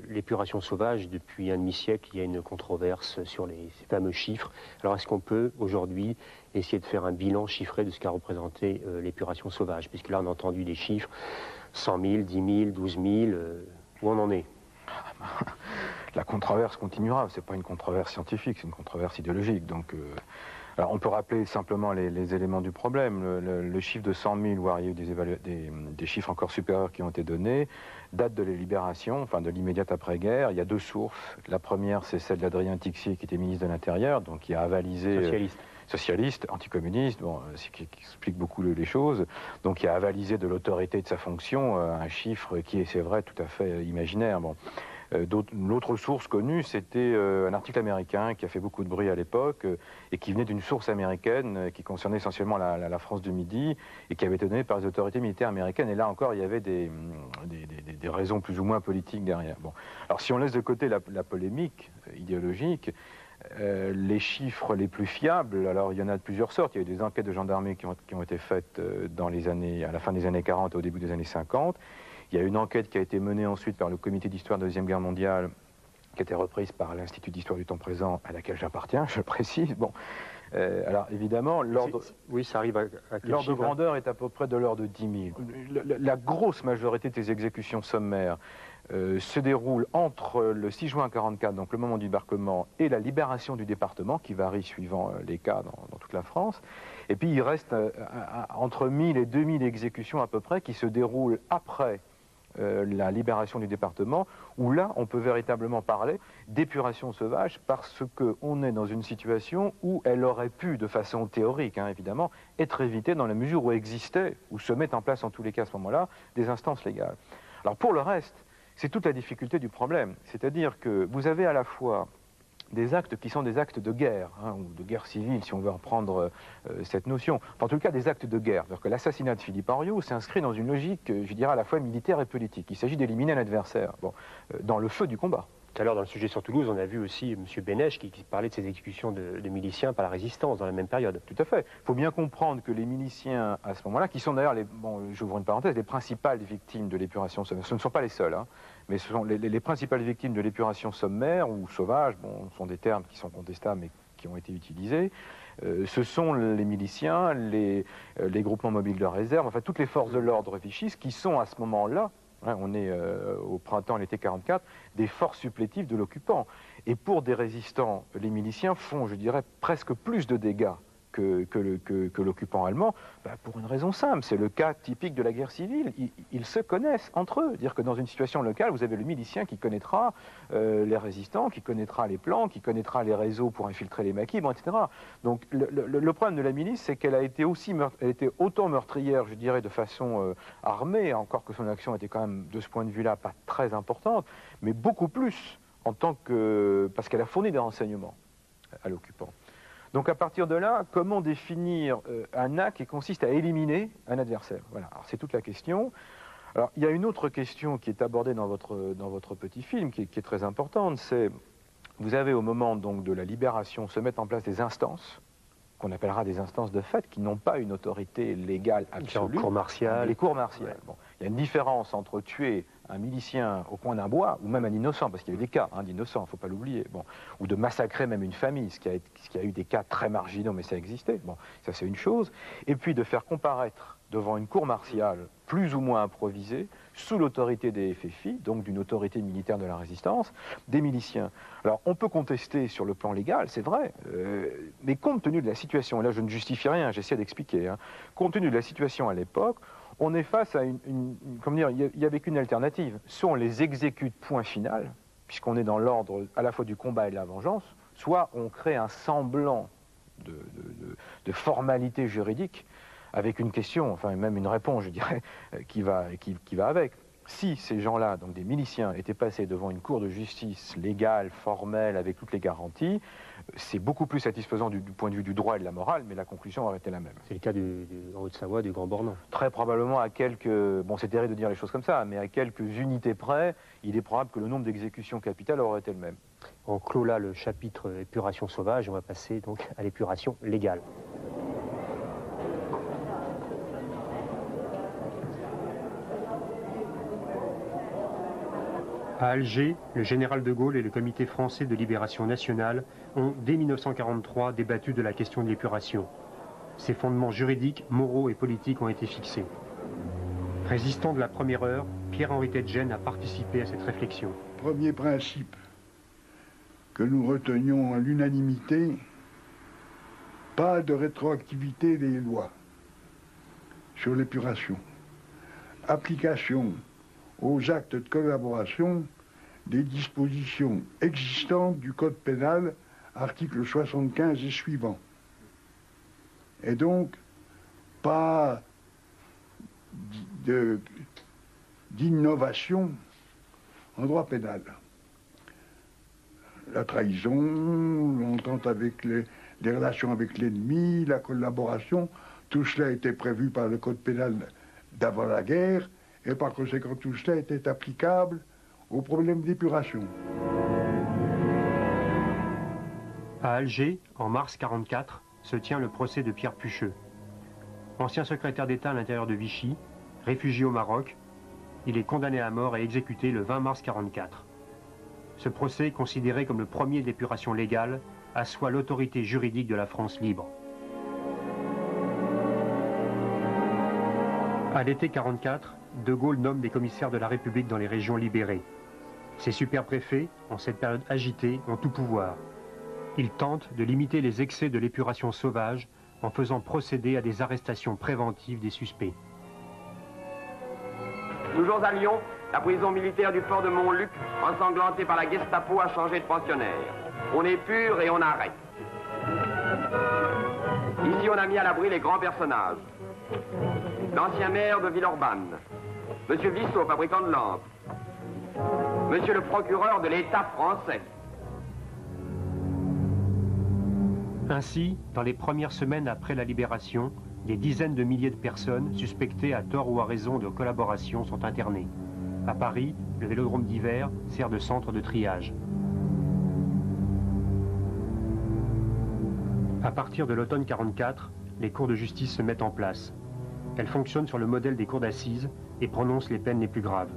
l'épuration sauvage, depuis un demi-siècle, il y a une controverse sur ces fameux chiffres. Alors est-ce qu'on peut aujourd'hui essayer de faire un bilan chiffré de ce qu'a représenté l'épuration sauvage? Puisque là on a entendu des chiffres, 100 000, 10 000, 12 000, où on en est? La controverse continuera, c'est pas une controverse scientifique, c'est une controverse idéologique. Donc, alors on peut rappeler simplement les éléments du problème. Le chiffre de 100 000, voire il y a eu des chiffres encore supérieurs qui ont été donnés, date de la libération, enfin de l'immédiate après-guerre. Il y a deux sources. La première, c'est celle d'Adrien Tixier, qui était ministre de l'Intérieur, donc qui a avalisé... socialiste, anticommuniste, bon, ce qui explique beaucoup les choses, donc qui a avalisé de l'autorité de sa fonction un chiffre qui est, c'est vrai, tout à fait imaginaire. Bon. L'autre source connue, c'était un article américain qui a fait beaucoup de bruit à l'époque et qui venait d'une source américaine qui concernait essentiellement la France du Midi et qui avait été donnée par les autorités militaires américaines. Et là encore, il y avait des raisons plus ou moins politiques derrière. Bon. Alors si on laisse de côté la polémique idéologique, les chiffres les plus fiables, alors il y en a de plusieurs sortes. Il y a eu des enquêtes de gendarmerie qui ont été faites à la fin des années 40 et au début des années 50. Il y a une enquête qui a été menée ensuite par le comité d'histoire de la Deuxième Guerre mondiale, qui a été reprise par l'Institut d'histoire du temps présent, à laquelle j'appartiens, je le précise. Bon. Alors évidemment, l'ordre de grandeur est à peu près de l'ordre de 10 000. La grosse majorité des exécutions sommaires se déroule entre le 6 juin 1944, donc le moment du débarquement, et la libération du département, qui varie suivant les cas dans toute la France. Et puis il reste entre 1000 et 2000 exécutions à peu près qui se déroulent après la libération du département, où là, on peut véritablement parler d'épuration sauvage parce qu'on est dans une situation où elle aurait pu, de façon théorique, hein, évidemment, être évitée dans la mesure où existait, ou se mettent en place en tous les cas à ce moment-là, des instances légales. Alors pour le reste, c'est toute la difficulté du problème. C'est-à-dire que vous avez à la fois des actes qui sont des actes de guerre, hein, ou de guerre civile, si on veut reprendre cette notion. Enfin, en tout cas, des actes de guerre. C'est-à-dire que l'assassinat de Philippe Henriot s'inscrit dans une logique, je dirais, à la fois militaire et politique. Il s'agit d'éliminer un adversaire, bon, dans le feu du combat. Tout à l'heure, dans le sujet sur Toulouse, on a vu aussi M. Bénèche qui parlait de ces exécutions de miliciens par la résistance dans la même période. Tout à fait. Il faut bien comprendre que les miliciens, à ce moment-là, qui sont d'ailleurs, j'ouvre une parenthèse, les principales victimes de l'épuration sommaire, ce ne sont pas les seuls, hein, mais ce sont les principales victimes de l'épuration sommaire ou sauvage, bon, ce sont des termes qui sont contestables mais qui ont été utilisés. Ce sont les miliciens, les groupements mobiles de réserve, enfin toutes les forces de l'ordre vichistes qui sont à ce moment-là, hein, on est au printemps, l'été 44, des forces supplétives de l'occupant. Et pour des résistants, les miliciens font, je dirais, presque plus de dégâts que l'occupant allemand, pour une raison simple, c'est le cas typique de la guerre civile. Ils se connaissent entre eux. C'est-à-dire que dans une situation locale, vous avez le milicien qui connaîtra les résistants, qui connaîtra les plans, qui connaîtra les réseaux pour infiltrer les maquis, bon, etc. Donc le problème de la milice, c'est qu'elle a été autant meurtrière, je dirais, de façon armée, encore que son action était quand même, de ce point de vue-là, pas très importante, mais beaucoup plus parce qu'elle a fourni des renseignements à l'occupant. Donc à partir de là, comment définir un acte qui consiste à éliminer un adversaire? Voilà, alors c'est toute la question. Alors il y a une autre question qui est abordée dans votre petit film, qui est très importante, c'est, vous avez au moment donc de la libération se mettent en place des instances, qu'on appellera des instances de fait, qui n'ont pas une autorité légale absolue. Les cours martiales. Les cours martiales. Ouais. Bon. Il y a une différence entre tuer un milicien au coin d'un bois, ou même un innocent, parce qu'il y a eu des cas d'innocents, il ne faut pas l'oublier, bon, ou de massacrer même une famille, ce qui a eu des cas très marginaux, mais ça existait, bon, ça c'est une chose, et puis de faire comparaître devant une cour martiale plus ou moins improvisée, sous l'autorité des FFI, donc d'une autorité militaire de la résistance, des miliciens. Alors on peut contester sur le plan légal, c'est vrai, mais compte tenu de la situation, et là je ne justifie rien, j'essaie d'expliquer, hein, compte tenu de la situation à l'époque, on est face à comment dire, il n'y avait qu'une alternative. Soit on les exécute point final, puisqu'on est dans l'ordre à la fois du combat et de la vengeance, soit on crée un semblant de formalité juridique avec une question, enfin même une réponse, je dirais, qui va avec. Si ces gens-là, donc des miliciens, étaient passés devant une cour de justice légale, formelle, avec toutes les garanties, c'est beaucoup plus satisfaisant du point de vue du droit et de la morale, mais la conclusion aurait été la même. C'est le cas en Haute-Savoie du Grand Bornand. Très probablement à quelques... Bon, c'est terrible de dire les choses comme ça, mais à quelques unités près, il est probable que le nombre d'exécutions capitales aurait été le même. On clôt là le chapitre épuration sauvage, on va passer donc à l'épuration légale. À Alger, le général de Gaulle et le Comité français de libération nationale ont, dès 1943, débattu de la question de l'épuration. Ses fondements juridiques, moraux et politiques ont été fixés. Résistant de la première heure, Pierre-Henri Tedjen a participé à cette réflexion. Premier principe que nous retenions à l'unanimité, pas de rétroactivité des lois sur l'épuration. Application aux actes de collaboration des dispositions existantes du Code pénal, article 75 et suivant. et donc pas d'innovation en droit pénal. La trahison, l'entente avec les relations avec l'ennemi, la collaboration, tout cela était prévu par le code pénal d'avant la guerre, et par conséquent tout cela était applicable au problème d'épuration. À Alger, en mars 1944, se tient le procès de Pierre Pucheux. Ancien secrétaire d'État à l'intérieur de Vichy, réfugié au Maroc, il est condamné à mort et exécuté le 20 mars 1944. Ce procès, considéré comme le premier d'épuration légale, assoit l'autorité juridique de la France libre. À l'été 1944, De Gaulle nomme des commissaires de la République dans les régions libérées. Ces superpréfets, en cette période agitée, ont tout pouvoir. Ils tentent de limiter les excès de l'épuration sauvage en faisant procéder à des arrestations préventives des suspects. Toujours à Lyon, la prison militaire du port de Montluc, ensanglantée par la Gestapo, a changé de pensionnaire. On épure et on arrête. Ici, on a mis à l'abri les grands personnages. L'ancien maire de Villeurbanne, Monsieur Vissot, fabricant de lampes, Monsieur le procureur de l'État français. Ainsi, dans les premières semaines après la libération, des dizaines de milliers de personnes, suspectées à tort ou à raison de collaboration, sont internées. À Paris, le vélodrome d'hiver sert de centre de triage. À partir de l'automne 1944, les cours de justice se mettent en place. Elles fonctionnent sur le modèle des cours d'assises et prononcent les peines les plus graves.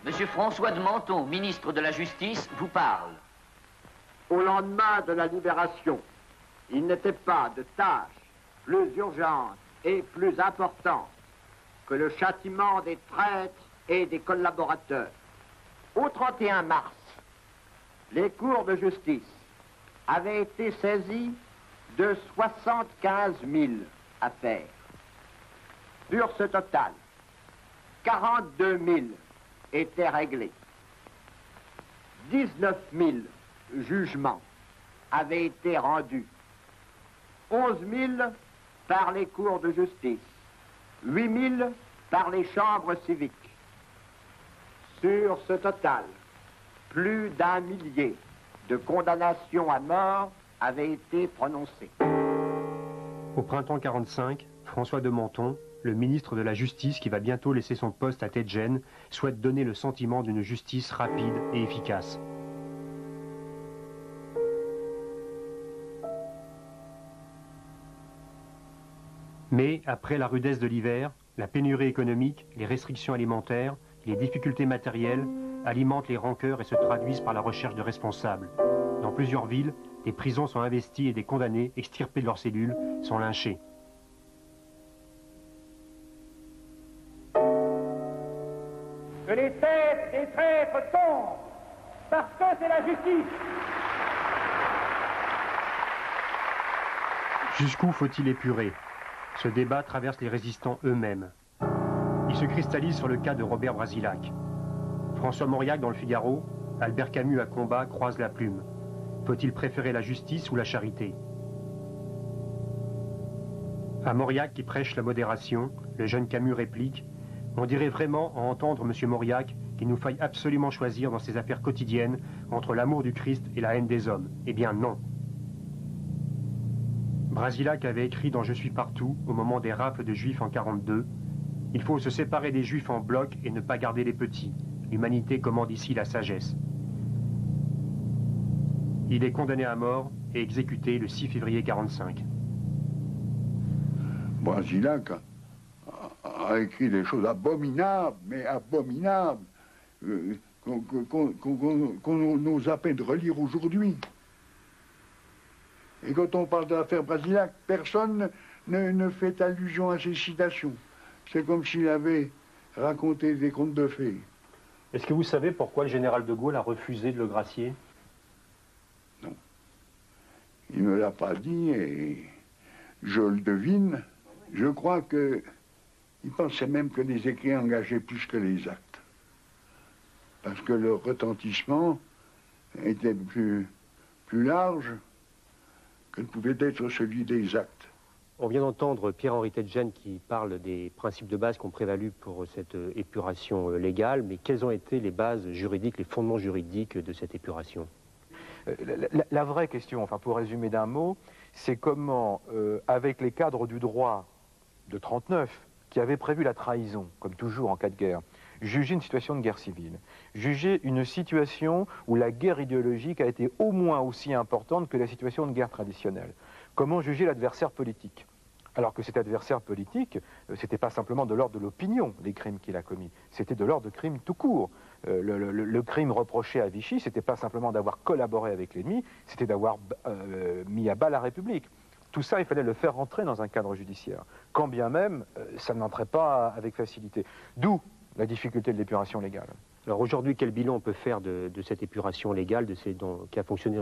Monsieur François de Menthon, ministre de la Justice, vous parle. Au lendemain de la libération, il n'était pas de tâche plus urgente et plus importante que le châtiment des traîtres et des collaborateurs. Au 31 mars, les cours de justice avaient été saisis de 75 000 affaires. Sur ce total, 42 000 étaient réglés. 19 000 jugements avaient été rendus. 11 000 par les cours de justice, 8 000 par les chambres civiques. Sur ce total, plus d'1 millier de condamnations à mort avaient été prononcées. Au printemps 1945, François de Menthon, le ministre de la Justice qui va bientôt laisser son poste à Tête-Gêne, souhaite donner le sentiment d'une justice rapide et efficace. Mais, après la rudesse de l'hiver, la pénurie économique, les restrictions alimentaires, les difficultés matérielles alimentent les rancœurs et se traduisent par la recherche de responsables. Dans plusieurs villes, des prisons sont investies et des condamnés, extirpés de leurs cellules, sont lynchés. Que les têtes des traîtres tombent, parce que c'est la justice. Jusqu'où faut-il épurer? Ce débat traverse les résistants eux-mêmes. Il se cristallise sur le cas de Robert Brasillac. François Mauriac dans le Figaro, Albert Camus à Combat croise la plume. Faut-il préférer la justice ou la charité? À Mauriac qui prêche la modération, le jeune Camus réplique: on dirait vraiment à entendre M. Mauriac qu'il nous faille absolument choisir dans ces affaires quotidiennes entre l'amour du Christ et la haine des hommes. Eh bien non. Brasillac avait écrit dans Je suis partout, au moment des rafles de juifs en 1942, « Il faut se séparer des juifs en bloc et ne pas garder les petits. L'humanité commande ici la sagesse. » Il est condamné à mort et exécuté le 6 février 1945. Brasillac a écrit des choses abominables, mais abominables, qu'on ose à peine relire aujourd'hui. Et quand on parle de l'affaire Brasillac, personne ne fait allusion à ces citations. C'est comme s'il avait raconté des contes de fées. Est-ce que vous savez pourquoi le général de Gaulle a refusé de le gracier? Non. Il ne me l'a pas dit et je le devine. Je crois qu'il pensait même que les écrits engageaient plus que les actes. Parce que le retentissement était plus large que ne pouvait être celui des actes. On vient d'entendre Pierre-Henri Tête-Gênes qui parle des principes de base qui ont prévalu pour cette épuration légale, mais quelles ont été les bases juridiques, les fondements juridiques de cette épuration? La vraie question, enfin pour résumer d'un mot, c'est comment, avec les cadres du droit de 1939, qui avaient prévu la trahison, comme toujours en cas de guerre, juger une situation de guerre civile, juger une situation où la guerre idéologique a été au moins aussi importante que la situation de guerre traditionnelle. Comment juger l'adversaire politique? Alors que cet adversaire politique, c'était pas simplement de l'ordre de l'opinion, les crimes qu'il a commis, c'était de l'ordre de crimes tout court. Le crime reproché à Vichy, c'était pas simplement d'avoir collaboré avec l'ennemi, c'était d'avoir mis à bas la République. Tout ça, il fallait le faire rentrer dans un cadre judiciaire, quand bien même ça n'entrait pas avec facilité. D'où la difficulté de l'épuration légale. Alors aujourd'hui, quel bilan on peut faire de cette épuration légale qui a fonctionné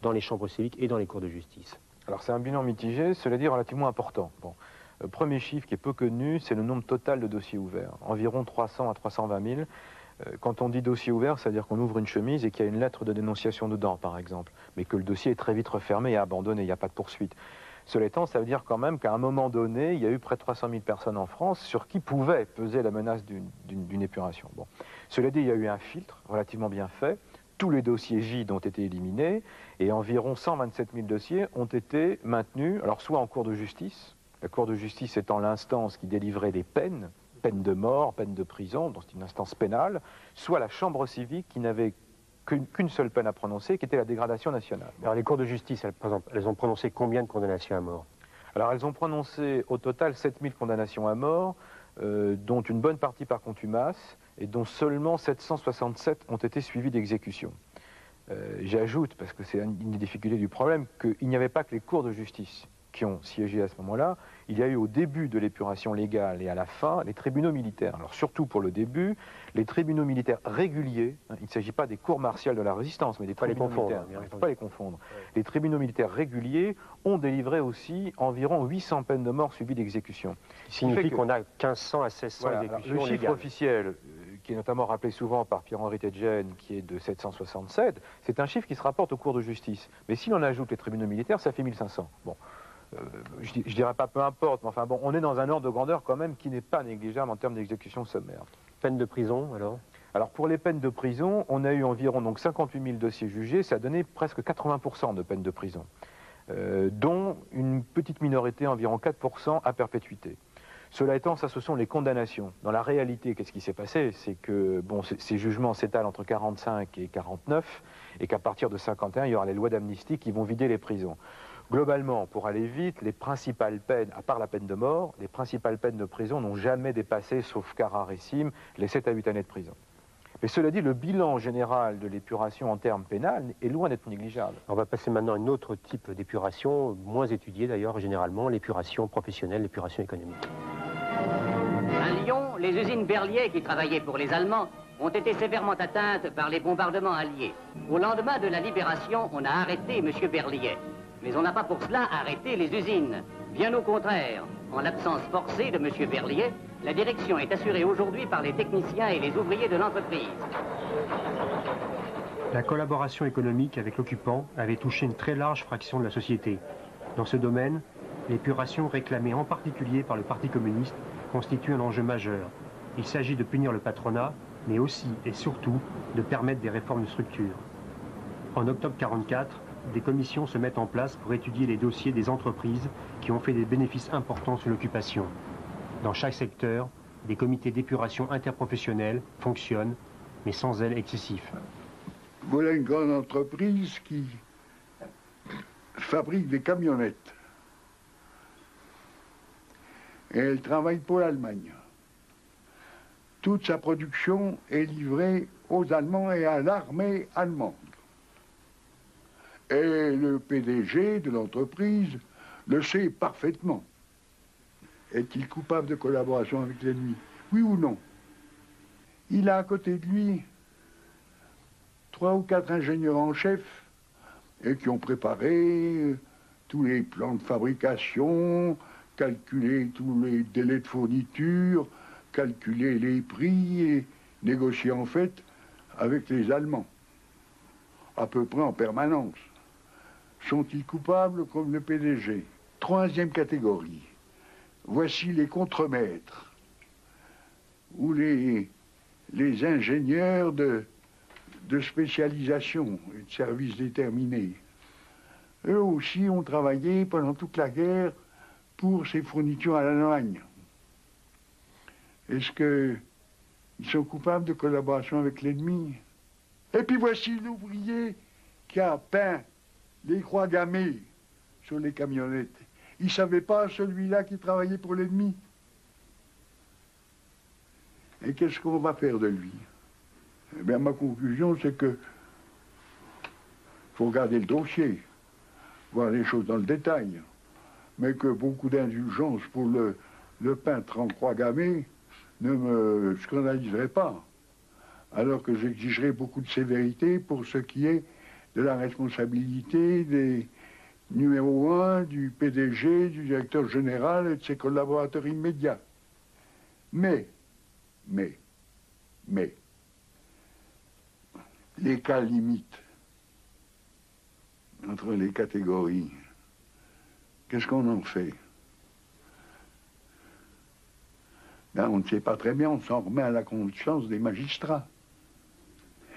dans les chambres civiques et dans les cours de justice? Alors c'est un bilan mitigé, cela dit relativement important. Bon. Premier chiffre qui est peu connu, c'est le nombre total de dossiers ouverts, environ 300 à 320 000. Quand on dit dossier ouvert, c'est-à-dire qu'on ouvre une chemise et qu'il y a une lettre de dénonciation dedans, par exemple, mais que le dossier est très vite refermé et abandonné, il n'y a pas de poursuite. Cela étant, ça veut dire quand même qu'à un moment donné, il y a eu près de 300 000 personnes en France sur qui pouvait peser la menace d'une épuration. Bon. Cela dit, il y a eu un filtre relativement bien fait. Tous les dossiers vides ont été éliminés et environ 127 000 dossiers ont été maintenus, alors soit en cour de justice, la cour de justice étant l'instance qui délivrait des peines, peine de mort, peine de prison, donc c'est une instance pénale, soit la chambre civique qui n'avait qu'une seule peine à prononcer, qui était la dégradation nationale. Alors les cours de justice, par exemple, elles ont prononcé combien de condamnations à mort? Alors elles ont prononcé au total 7 000 condamnations à mort, dont une bonne partie par contumace, et dont seulement 767 ont été suivies d'exécution. J'ajoute, parce que c'est une des difficultés du problème, qu'il n'y avait pas que les cours de justice qui ont siégé à ce moment-là. Il y a eu au début de l'épuration légale et à la fin les tribunaux militaires. Alors surtout pour le début, les tribunaux militaires réguliers, hein, il ne s'agit pas des cours martiales de la résistance, mais des tribunaux militaires. Il ne faut pas les confondre. Les tribunaux militaires réguliers ont délivré aussi environ 800 peines de mort suivies d'exécution. Ce qui signifie qu'on a 1500 à 1600 exécutions le chiffre légales. Officiel, qui est notamment rappelé souvent par Pierre-Henri Tête-Gênes, qui est de 767, c'est un chiffre qui se rapporte aux cours de justice. Mais si l'on ajoute les tribunaux militaires, ça fait 1500. Bon. Je dirais pas peu importe, mais enfin bon, on est dans un ordre de grandeur quand même qui n'est pas négligeable en termes d'exécution sommaire. Peine de prison alors? Alors pour les peines de prison, on a eu environ donc 58 000 dossiers jugés, ça a donné presque 80% de peines de prison, dont une petite minorité, environ 4% à perpétuité. Cela étant, ça ce sont les condamnations. Dans la réalité, qu'est-ce qui s'est passé? C'est que bon, ces jugements s'étalent entre 45 et 49, et qu'à partir de 51, il y aura les lois d'amnistie qui vont vider les prisons. Globalement, pour aller vite, les principales peines, à part la peine de mort, les principales peines de prison n'ont jamais dépassé, sauf cas rarissime, les 7 à 8 années de prison. Mais cela dit, le bilan général de l'épuration en termes pénals est loin d'être négligeable. On va passer maintenant à un autre type d'épuration, moins étudié d'ailleurs généralement, l'épuration professionnelle, l'épuration économique. À Lyon, les usines Berliet qui travaillaient pour les Allemands ont été sévèrement atteintes par les bombardements alliés. Au lendemain de la libération, on a arrêté M. Berliet. Mais on n'a pas pour cela arrêté les usines. Bien au contraire, en l'absence forcée de M. Berliet, la direction est assurée aujourd'hui par les techniciens et les ouvriers de l'entreprise. La collaboration économique avec l'occupant avait touché une très large fraction de la société. Dans ce domaine, l'épuration réclamée en particulier par le Parti communiste constitue un enjeu majeur. Il s'agit de punir le patronat, mais aussi et surtout de permettre des réformes de structure. En octobre 1944, des commissions se mettent en place pour étudier les dossiers des entreprises qui ont fait des bénéfices importants sous l'occupation. Dans chaque secteur, des comités d'épuration interprofessionnels fonctionnent, mais sans zèle excessif. Voilà une grande entreprise qui fabrique des camionnettes. Et elle travaille pour l'Allemagne. Toute sa production est livrée aux Allemands et à l'armée allemande. Et le PDG de l'entreprise le sait parfaitement. Est-il coupable de collaboration avec l'ennemi? Oui ou non? Il a à côté de lui 3 ou 4 ingénieurs en chef et qui ont préparé tous les plans de fabrication, calculé tous les délais de fourniture, calculé les prix et négocié en fait avec les Allemands. à peu près en permanence. Sont-ils coupables comme le PDG? Troisième catégorie. Voici les contremaîtres, ou les ingénieurs de spécialisation et de services déterminés. Eux aussi ont travaillé pendant toute la guerre pour ces fournitures à l'Allemagne. Est-ce qu'ils sont coupables de collaboration avec l'ennemi? Et puis voici l'ouvrier qui a peint les croix gammées sur les camionnettes. Il ne savait pas, celui-là, qui travaillait pour l'ennemi. Et qu'est-ce qu'on va faire de lui? Eh bien, ma conclusion, c'est que faut regarder le dossier, voir les choses dans le détail, mais que beaucoup d'indulgence pour le peintre en croix gammée ne me scandaliserait pas, alors que j'exigerais beaucoup de sévérité pour ce qui est de la responsabilité des numéro 1, du PDG, du directeur général et de ses collaborateurs immédiats. Mais, les cas limites entre les catégories, qu'est-ce qu'on en fait? Ben, on ne sait pas très bien, on s'en remet à la conscience des magistrats.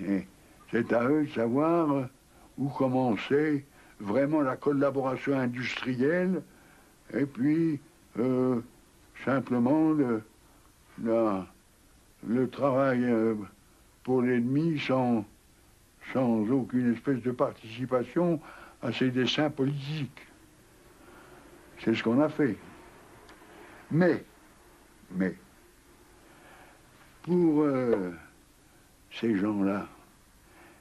Et c'est à eux de savoir où commencer vraiment la collaboration industrielle et puis simplement le travail pour l'ennemi sans aucune espèce de participation à ses desseins politiques. C'est ce qu'on a fait. Mais, pour ces gens-là,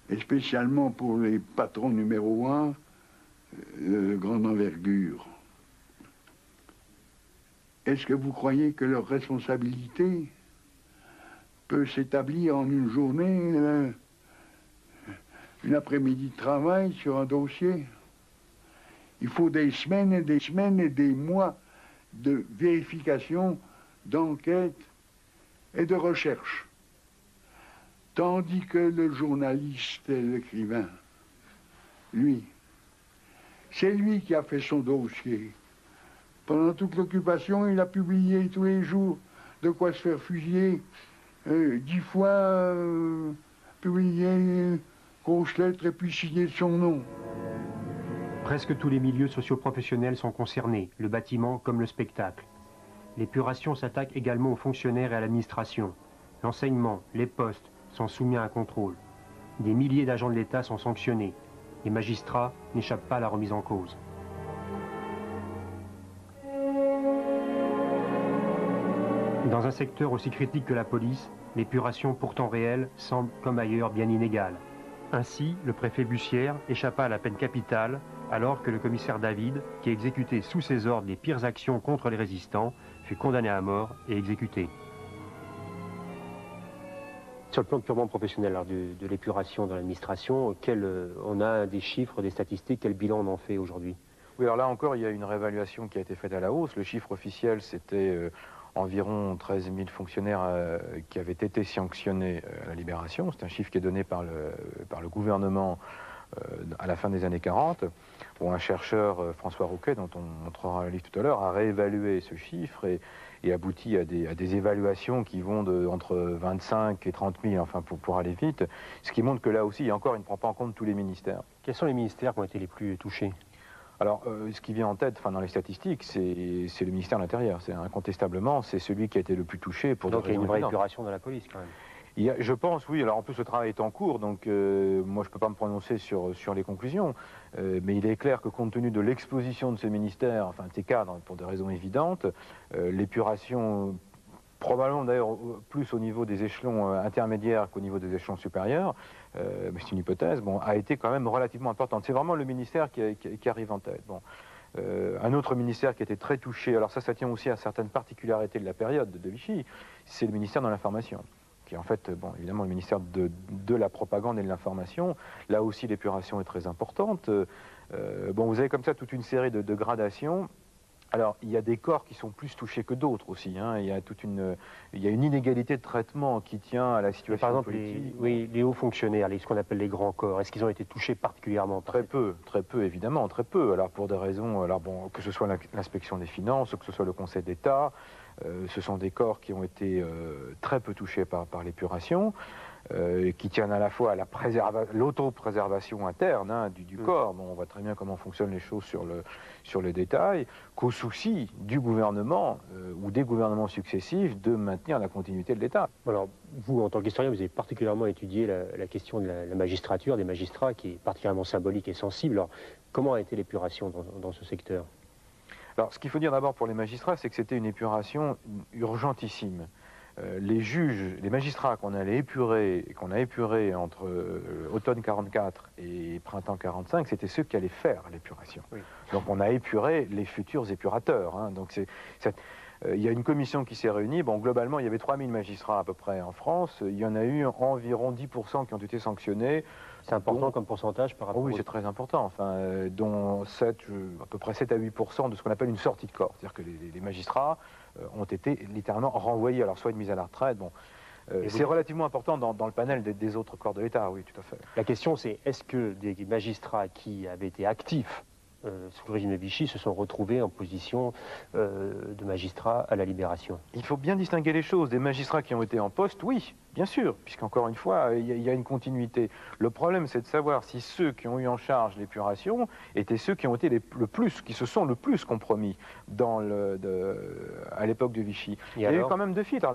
et spécialement pour les patrons numéro 1 de grande envergure, est-ce que vous croyez que leur responsabilité peut s'établir en une journée, une après-midi de travail sur un dossier? Il faut des semaines et des semaines et des mois de vérification, d'enquête et de recherche. Tandis que le journaliste et l'écrivain, lui, c'est lui qui a fait son dossier. Pendant toute l'occupation, il a publié tous les jours de quoi se faire fusiller. 10 fois publié, grosse lettre et puis signé de son nom. Presque tous les milieux socio-professionnels sont concernés, le bâtiment comme le spectacle. L'épuration s'attaque également aux fonctionnaires et à l'administration. L'enseignement, les postes sont soumis à un contrôle. Des milliers d'agents de l'État sont sanctionnés. Les magistrats n'échappent pas à la remise en cause. Dans un secteur aussi critique que la police, l'épuration pourtant réelle semble, comme ailleurs, bien inégale. Ainsi, le préfet Bussière échappa à la peine capitale, alors que le commissaire David, qui exécutait sous ses ordres les pires actions contre les résistants, fut condamné à mort et exécuté. Sur le plan purement professionnel de l'épuration dans l'administration, on a des chiffres, des statistiques, quel bilan on en fait aujourd'hui? Oui, alors là encore, il y a une réévaluation qui a été faite à la hausse. Le chiffre officiel, c'était environ 13 000 fonctionnaires qui avaient été sanctionnés à la Libération. C'est un chiffre qui est donné par le gouvernement à la fin des années 40, où un chercheur, François Rouquet, dont on montrera le livre tout à l'heure, a réévalué ce chiffre et aboutit à des évaluations qui vont entre 25 et 30 000, enfin pour aller vite, ce qui montre que là aussi, encore, il ne prend pas en compte tous les ministères. Quels sont les ministères qui ont été les plus touchés? Alors, ce qui vient en tête, dans les statistiques, c'est le ministère de l'Intérieur. C'est incontestablement, c'est celui qui a été le plus touché pour des raisons Donc il y a une vraie évidentes. épuration dans la police, quand même. Je pense, oui. Alors en plus, le travail est en cours, donc moi je ne peux pas me prononcer sur les conclusions. Mais il est clair que compte tenu de l'exposition de ces ministères, enfin de ces cadres, pour des raisons évidentes, l'épuration, probablement d'ailleurs plus au niveau des échelons intermédiaires qu'au niveau des échelons supérieurs, mais c'est une hypothèse, a été quand même relativement importante. C'est vraiment le ministère qui arrive en tête. Bon. Un autre ministère qui a été très touché, alors ça tient aussi à certaines particularités de la période de Vichy, c'est le ministère de l'Information, qui est en fait, évidemment, le ministère de la propagande et de l'information. Là aussi, l'épuration est très importante. Vous avez comme ça toute une série de gradations. Alors, il y a des corps qui sont plus touchés que d'autres aussi. Hein. Il y a une inégalité de traitement qui tient à la situation par exemple, politique. les hauts fonctionnaires, ce qu'on appelle les grands corps, est-ce qu'ils ont été touchés particulièrement par Très peu, évidemment, très peu. Alors, pour des raisons, que ce soit l'inspection des finances, que ce soit le Conseil d'État, ce sont des corps qui ont été très peu touchés par l'épuration. Qui tiennent à la fois à l'autopréservation interne hein, du corps. Bon, on voit très bien comment fonctionnent les choses sur le détail, qu'au souci du gouvernement ou des gouvernements successifs de maintenir la continuité de l'État. Alors, vous, en tant qu'historien, vous avez particulièrement étudié la question de la magistrature, des magistrats, qui est particulièrement symbolique et sensible. Alors, comment a été l'épuration dans ce secteur? Alors, ce qu'il faut dire d'abord pour les magistrats, c'est que c'était une épuration urgentissime. Les juges, les magistrats qu'on a épurés entre automne 44 et printemps 45, c'était ceux qui allaient faire l'épuration. Oui. Donc on a épuré les futurs épurateurs. Hein. Donc il y a une commission qui s'est réunie. Bon, globalement, il y avait 3000 magistrats à peu près en France. Il y en a eu environ 10% qui ont été sanctionnés. C'est important comme pourcentage par rapport Oui, c'est très important. Enfin, dont à peu près 7 à 8% de ce qu'on appelle une sortie de corps. C'est-à-dire que les magistrats ont été littéralement renvoyés, alors soit une mise à la retraite. Bon, c'est relativement important dans le panel des autres corps de l'État, oui, tout à fait. La question c'est, est-ce que des magistrats qui avaient été actifs sous le régime de Vichy se sont retrouvés en position de magistrats à la Libération? Il faut bien distinguer les choses. Des magistrats qui ont été en poste, oui, bien sûr, puisqu'encore une fois, il y a une continuité. Le problème, c'est de savoir si ceux qui ont eu en charge l'épuration étaient ceux qui ont été qui se sont le plus compromis à l'époque de Vichy. Il y a eu quand même deux filtres.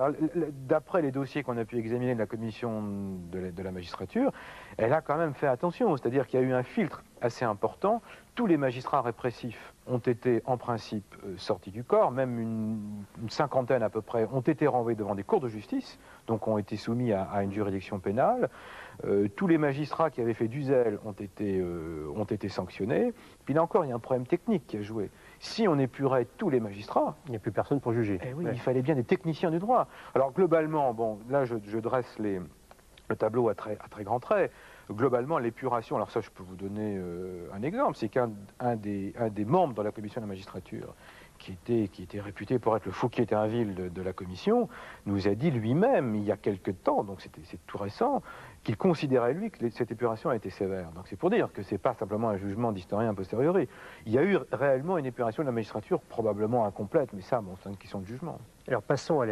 D'après les dossiers qu'on a pu examiner de la commission de la magistrature, elle a quand même fait attention, c'est-à-dire qu'il y a eu un filtre assez important. Tous les magistrats répressifs ont été en principe sortis du corps, même une cinquantaine à peu près ont été renvoyés devant des cours de justice, donc ont été soumis à une juridiction pénale. Tous les magistrats qui avaient fait du zèle ont été sanctionnés. Puis là encore, il y a un problème technique qui a joué. Si on épurait tous les magistrats, il n'y a plus personne pour juger. Eh oui, il fallait bien des techniciens du droit. Alors globalement, bon, là je dresse le tableau à très grands traits. Globalement, l'épuration, alors ça je peux vous donner un exemple, c'est qu'un des membres de la commission de la magistrature, qui était réputé pour être le Fouquier-Tinville de la commission, nous a dit lui-même, il y a quelque temps, donc c'est tout récent, qu'il considérait lui que cette épuration a été sévère. Donc c'est pour dire que c'est pas simplement un jugement d'historien a posteriori. Il y a eu réellement une épuration de la magistrature, probablement incomplète, mais ça, bon, c'est une question de jugement. Alors passons à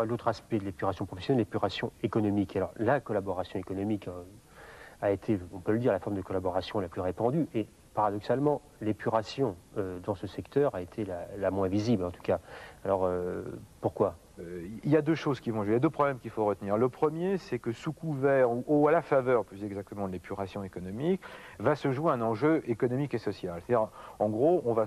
l'autre aspect de l'épuration professionnelle, l'épuration économique. Alors la collaboration économique a été, on peut le dire, la forme de collaboration la plus répandue, et paradoxalement, l'épuration dans ce secteur a été la moins visible, en tout cas. Alors, pourquoi? Il y a deux choses qui vont jouer, il y a deux problèmes qu'il faut retenir. Le premier, c'est que sous couvert, ou à la faveur, plus exactement, de l'épuration économique, va se jouer un enjeu économique et social. C'est-à-dire, en gros, on va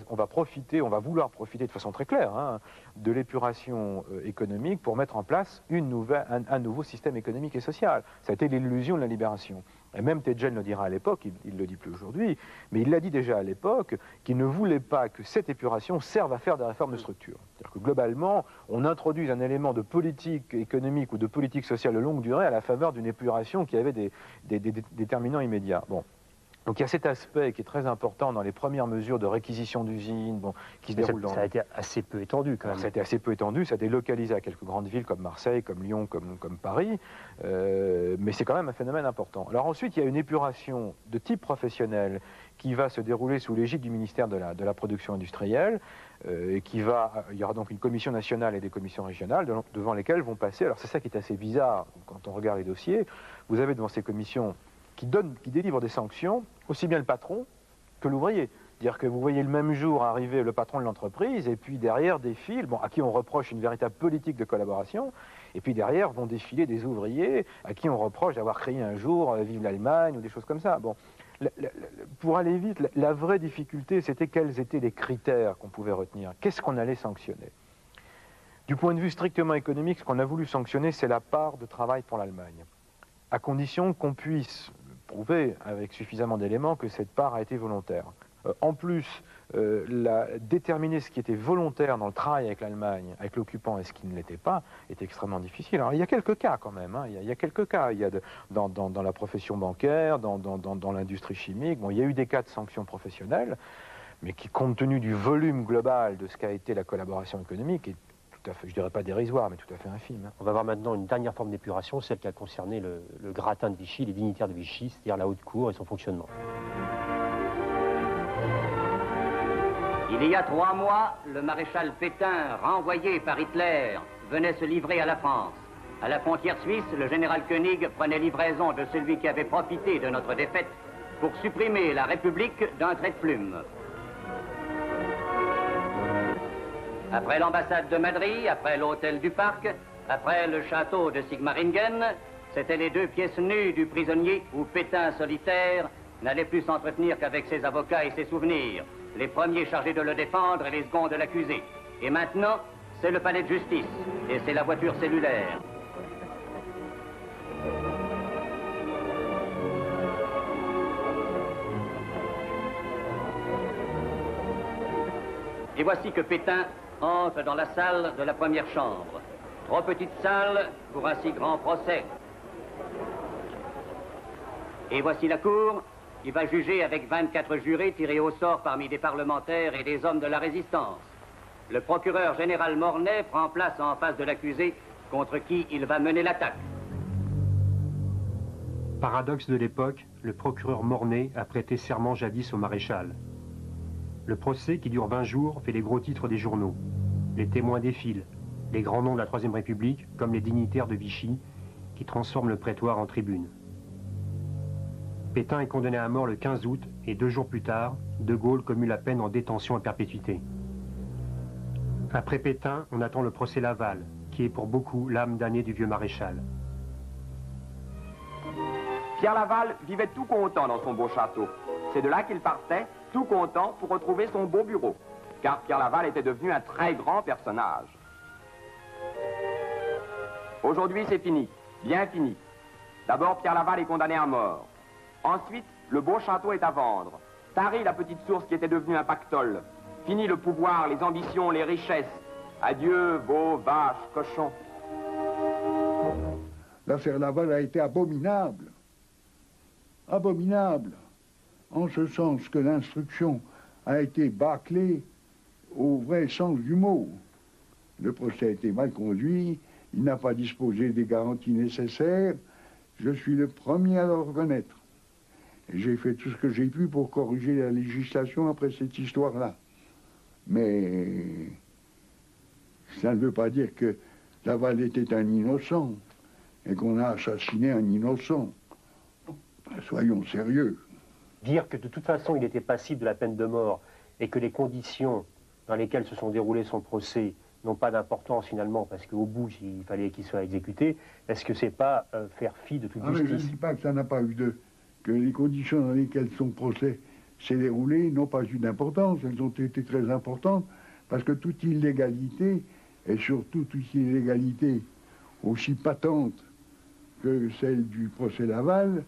vouloir profiter de façon très claire hein, de l'épuration économique pour mettre en place un nouveau système économique et social. Ça a été l'illusion de la libération. Et même Tedjen le dira à l'époque, il ne le dit plus aujourd'hui, mais il l'a dit déjà à l'époque, qu'il ne voulait pas que cette épuration serve à faire des réformes de structure. C'est-à-dire que globalement, on introduit un élément de politique économique ou de politique sociale de longue durée à la faveur d'une épuration qui avait des déterminants immédiats. Bon. Donc il y a cet aspect qui est très important dans les premières mesures de réquisition d'usines qui se déroulent dans... Ça a été assez peu étendu quand même. Ça a été assez peu étendu, ça a été localisé à quelques grandes villes comme Marseille, comme Lyon, comme Paris, mais c'est quand même un phénomène important. Alors ensuite, il y a une épuration de type professionnel qui va se dérouler sous l'égide du ministère de la production industrielle, et il y aura donc une commission nationale et des commissions régionales devant lesquelles vont passer, alors c'est ça qui est assez bizarre quand on regarde les dossiers, vous avez devant ces commissions qui délivrent des sanctions, aussi bien le patron que l'ouvrier. C'est-à-dire que vous voyez le même jour arriver le patron de l'entreprise, et puis derrière défile, à qui on reproche une véritable politique de collaboration, et puis derrière vont défiler des ouvriers à qui on reproche d'avoir créé un jour Vive l'Allemagne, ou des choses comme ça. Bon, pour aller vite, la vraie difficulté, c'était quels étaient les critères qu'on pouvait retenir. Qu'est-ce qu'on allait sanctionner? Du point de vue strictement économique, ce qu'on a voulu sanctionner, c'est la part de travail pour l'Allemagne, à condition qu'on puisse prouver avec suffisamment d'éléments que cette part a été volontaire. En plus, déterminer ce qui était volontaire dans le travail avec l'Allemagne, avec l'occupant, et ce qui ne l'était pas, est extrêmement difficile. Alors il y a quelques cas quand même, hein. Il y a quelques cas. Il y a dans la profession bancaire, dans l'industrie chimique, il y a eu des cas de sanctions professionnelles. mais qui, compte tenu du volume global de ce qu'a été la collaboration économique, est tout à fait, je dirais pas dérisoire, mais tout à fait infime. Hein. On va voir maintenant une dernière forme d'épuration, celle qui a concerné le gratin de Vichy, les dignitaires de Vichy, c'est-à-dire la haute cour et son fonctionnement. Il y a 3 mois, le maréchal Pétain, renvoyé par Hitler, venait se livrer à la France. À la frontière suisse, le général Koenig prenait livraison de celui qui avait profité de notre défaite pour supprimer la République d'un trait de plume. Après l'ambassade de Madrid, après l'hôtel du Parc, après le château de Sigmaringen, c'étaient les 2 pièces nues du prisonnier où Pétain solitaire n'allait plus s'entretenir qu'avec ses avocats et ses souvenirs, les premiers chargés de le défendre et les seconds de l'accuser. Et maintenant, c'est le palais de justice et c'est la voiture cellulaire. Et voici que Pétain entre dans la salle de la première chambre. Trop petite salle pour un si grand procès. Et voici la cour qui va juger avec 24 jurés tirés au sort parmi des parlementaires et des hommes de la résistance. Le procureur général Mornay prend place en face de l'accusé contre qui il va mener l'attaque. Paradoxe de l'époque, le procureur Mornay a prêté serment jadis au maréchal. Le procès, qui dure 20 jours, fait les gros titres des journaux. Les témoins défilent, les grands noms de la Troisième République, comme les dignitaires de Vichy, qui transforment le prétoire en tribune. Pétain est condamné à mort le 15 août et 2 jours plus tard, De Gaulle commue la peine en détention à perpétuité. Après Pétain, on attend le procès Laval, qui est pour beaucoup l'âme damnée du vieux maréchal. Pierre Laval vivait tout content dans son beau château. C'est de là qu'il partait, tout content, pour retrouver son beau bureau. Car Pierre Laval était devenu un très grand personnage. Aujourd'hui, c'est fini, bien fini. D'abord, Pierre Laval est condamné à mort. Ensuite, le beau château est à vendre. Tarie la petite source qui était devenue un pactole. Fini le pouvoir, les ambitions, les richesses. Adieu, veaux, vaches, cochons. L'affaire Laval a été abominable. Abominable. En ce sens que l'instruction a été bâclée au vrai sens du mot. Le procès a été mal conduit, il n'a pas disposé des garanties nécessaires. Je suis le premier à le reconnaître. Et j'ai fait tout ce que j'ai pu pour corriger la législation après cette histoire-là. Mais ça ne veut pas dire que Laval était un innocent et qu'on a assassiné un innocent. Soyons sérieux. Dire que de toute façon il était passible de la peine de mort et que les conditions dans lesquelles se sont déroulés son procès n'ont pas d'importance finalement parce qu'au bout il fallait qu'il soit exécuté, est-ce que c'est pas faire fi de toute justice? Mais je ne dis pas que ça n'a pas eu que les conditions dans lesquelles son procès s'est déroulé n'ont pas eu d'importance, elles ont été très importantes parce que toute illégalité, et surtout toute illégalité aussi patente que celle du procès Laval,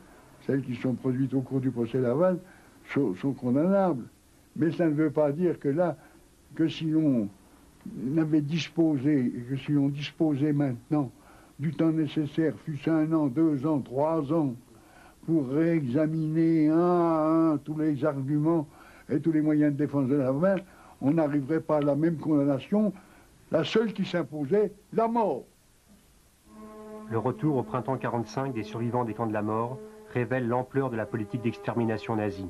celles qui sont produites au cours du procès Laval, sont condamnables. Mais ça ne veut pas dire que là, que si l'on avait disposé, et que si l'on disposait maintenant du temps nécessaire, fût-ce 1 an, 2 ans, 3 ans, pour réexaminer un à un tous les arguments et tous les moyens de défense de Laval, on n'arriverait pas à la même condamnation, la seule qui s'imposait, la mort. Le retour au printemps 1945 des survivants des camps de la mort révèle l'ampleur de la politique d'extermination nazie.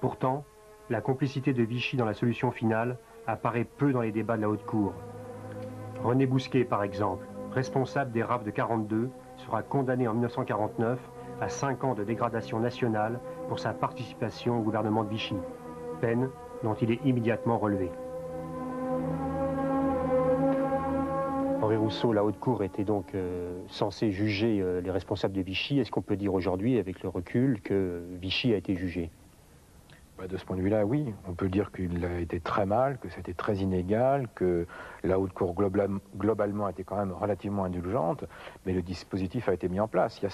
Pourtant, la complicité de Vichy dans la solution finale apparaît peu dans les débats de la haute cour. René Bousquet, par exemple, responsable des rafles de 42, sera condamné en 1949 à 5 ans de dégradation nationale pour sa participation au gouvernement de Vichy, peine dont il est immédiatement relevé. Henri Rousseau, la haute cour était donc censée juger les responsables de Vichy. Est-ce qu'on peut dire aujourd'hui, avec le recul, que Vichy a été jugé? De ce point de vue-là, oui. On peut dire qu'il a été très mal, que c'était très inégal, que la haute cour globalement était quand même relativement indulgente, mais le dispositif a été mis en place. Il y a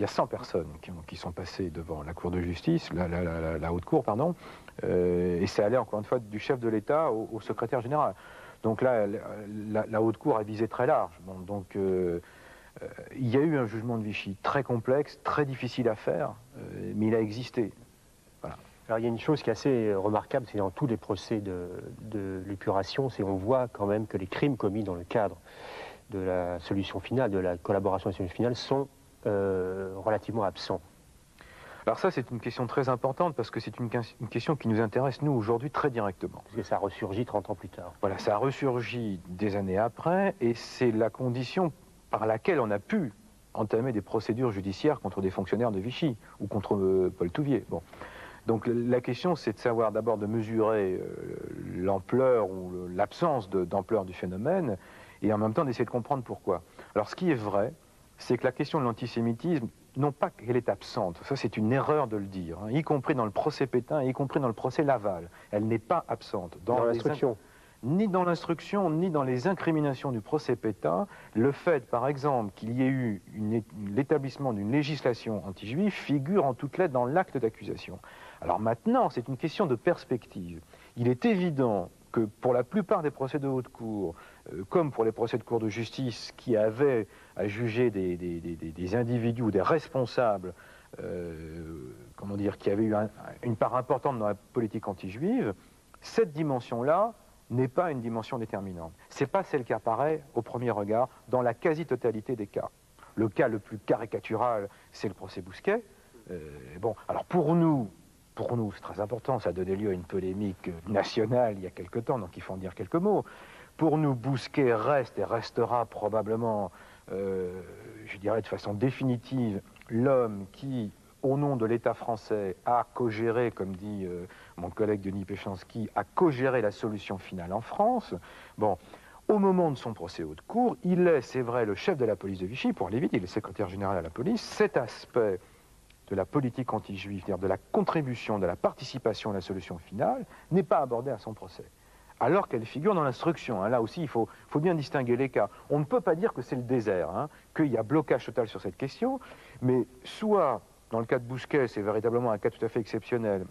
100 personnes qui sont passées devant la cour de justice, la haute cour, pardon, et ça allait encore une fois du chef de l'État au secrétaire général. Donc là, la haute cour a visé très large. Bon, donc il y a eu un jugement de Vichy très complexe, très difficile à faire, mais il a existé. Voilà. Alors il y a une chose qui est assez remarquable, c'est dans tous les procès de l'épuration, c'est qu'on voit quand même que les crimes commis dans le cadre de la solution finale, de la collaboration de la solution finale, sont relativement absents. Alors ça, c'est une question très importante parce que c'est une question qui nous intéresse, nous, aujourd'hui, très directement. Parce que ça a ressurgi 30 ans plus tard. Voilà, ça a ressurgi des années après et c'est la condition par laquelle on a pu entamer des procédures judiciaires contre des fonctionnaires de Vichy ou contre Paul Touvier. Bon. Donc la question, c'est de savoir d'abord de mesurer l'ampleur ou l'absence d'ampleur du phénomène et en même temps d'essayer de comprendre pourquoi. Alors ce qui est vrai, c'est que la question de l'antisémitisme, non pas qu'elle est absente, ça c'est une erreur de le dire, hein, y compris dans le procès Pétain, y compris dans le procès Laval. Elle n'est pas absente. Dans l'instruction. Ni dans l'instruction, ni dans les incriminations du procès Pétain, le fait, par exemple, qu'il y ait eu l'établissement d'une législation anti-juive figure en toutes lettres dans l'acte d'accusation. Alors maintenant, c'est une question de perspective. Il est évident que pour la plupart des procès de haute cour, comme pour les procès de cour de justice qui avaient à juger des individus ou des responsables, comment dire, qui avaient eu une part importante dans la politique anti-juive, cette dimension-là n'est pas une dimension déterminante. Ce n'est pas celle qui apparaît au premier regard dans la quasi-totalité des cas. Le cas le plus caricatural, c'est le procès Bousquet. Bon, alors pour nous, c'est très important, ça a donné lieu à une polémique nationale il y a quelque temps, donc il faut en dire quelques mots. Pour nous, Bousquet reste et restera probablement, je dirais de façon définitive, l'homme qui, au nom de l'État français, a co-géré, comme dit mon collègue Denis Péchanski, a co-géré la solution finale en France. Bon, au moment de son procès haute cour, il est, c'est vrai, le chef de la police de Vichy, pour aller vite, il est secrétaire général à la police. Cet aspect de la politique anti-juive, c'est-à-dire de la contribution, de la participation à la solution finale, n'est pas abordée à son procès. Alors qu'elle figure dans l'instruction. Hein. Là aussi, il faut bien distinguer les cas. On ne peut pas dire que c'est le désert, hein, qu'il y a blocage total sur cette question, mais soit, dans le cas de Bousquet, c'est véritablement un cas tout à fait exceptionnel,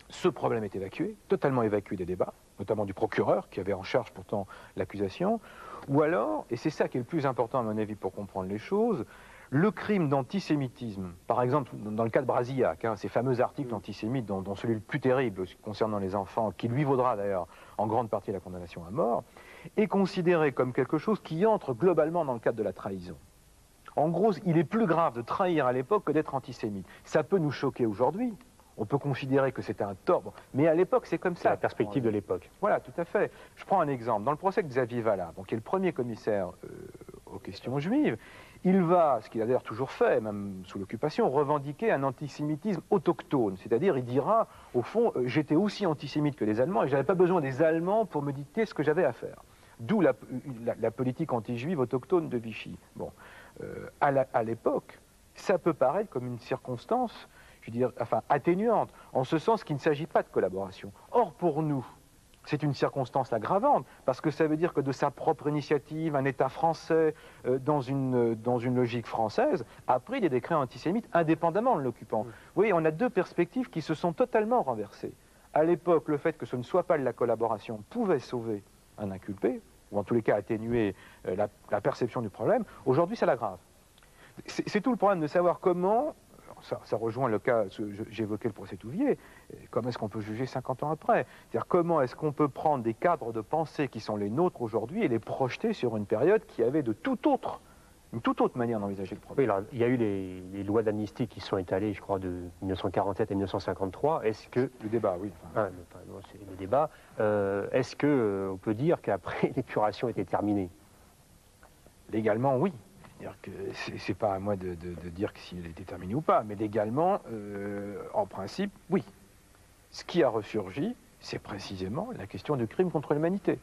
ce problème est évacué, totalement évacué des débats, notamment du procureur, qui avait en charge pourtant l'accusation, ou alors, et c'est ça qui est le plus important à mon avis pour comprendre les choses, le crime d'antisémitisme, par exemple dans le cas de Brasillac, hein, ces fameux articles antisémites, dont celui le plus terrible concernant les enfants, qui lui vaudra d'ailleurs en grande partie la condamnation à mort, est considéré comme quelque chose qui entre globalement dans le cadre de la trahison. En gros, il est plus grave de trahir à l'époque que d'être antisémite. Ça peut nous choquer aujourd'hui, on peut considérer que c'était un tort, mais à l'époque c'est comme ça. C'est la perspective de l'époque. Voilà, tout à fait. Je prends un exemple. Dans le procès de Xavier Vallat, qui est le premier commissaire aux questions juives, il va, ce qu'il a d'ailleurs toujours fait, même sous l'occupation, revendiquer un antisémitisme autochtone. C'est-à-dire, il dira, au fond, j'étais aussi antisémite que les Allemands et je n'avais pas besoin des Allemands pour me dicter ce que j'avais à faire. D'où la politique anti-juive autochtone de Vichy. Bon, à l'époque, ça peut paraître comme une circonstance, je veux dire, enfin, atténuante, en ce sens qu'il ne s'agit pas de collaboration. Or, pour nous, c'est une circonstance aggravante, parce que ça veut dire que de sa propre initiative, un État français, dans une logique française, a pris des décrets antisémites indépendamment de l'occupant. Vous voyez, on a deux perspectives qui se sont totalement renversées. À l'époque, le fait que ce ne soit pas de la collaboration pouvait sauver un inculpé, ou en tous les cas atténuer la perception du problème. Aujourd'hui, ça l'aggrave. C'est tout le problème de savoir comment... Ça rejoint le cas, j'évoquais le procès Touvier, comment est-ce qu'on peut juger 50 ans après? C'est-à-dire comment est-ce qu'on peut prendre des cadres de pensée qui sont les nôtres aujourd'hui et les projeter sur une période qui avait une toute autre manière d'envisager le problème. Oui, alors, il y a eu les lois d'amnistie qui sont étalées, je crois, de 1947 à 1953. Est-ce que... Le débat, oui. Enfin, c'est le débat. Est-ce qu'on peut dire qu'après l'épuration était terminée? Légalement, oui. C'est pas à moi de dire s'il était terminé ou pas, mais légalement, en principe, oui. Ce qui a ressurgi, c'est précisément la question du crime contre l'humanité.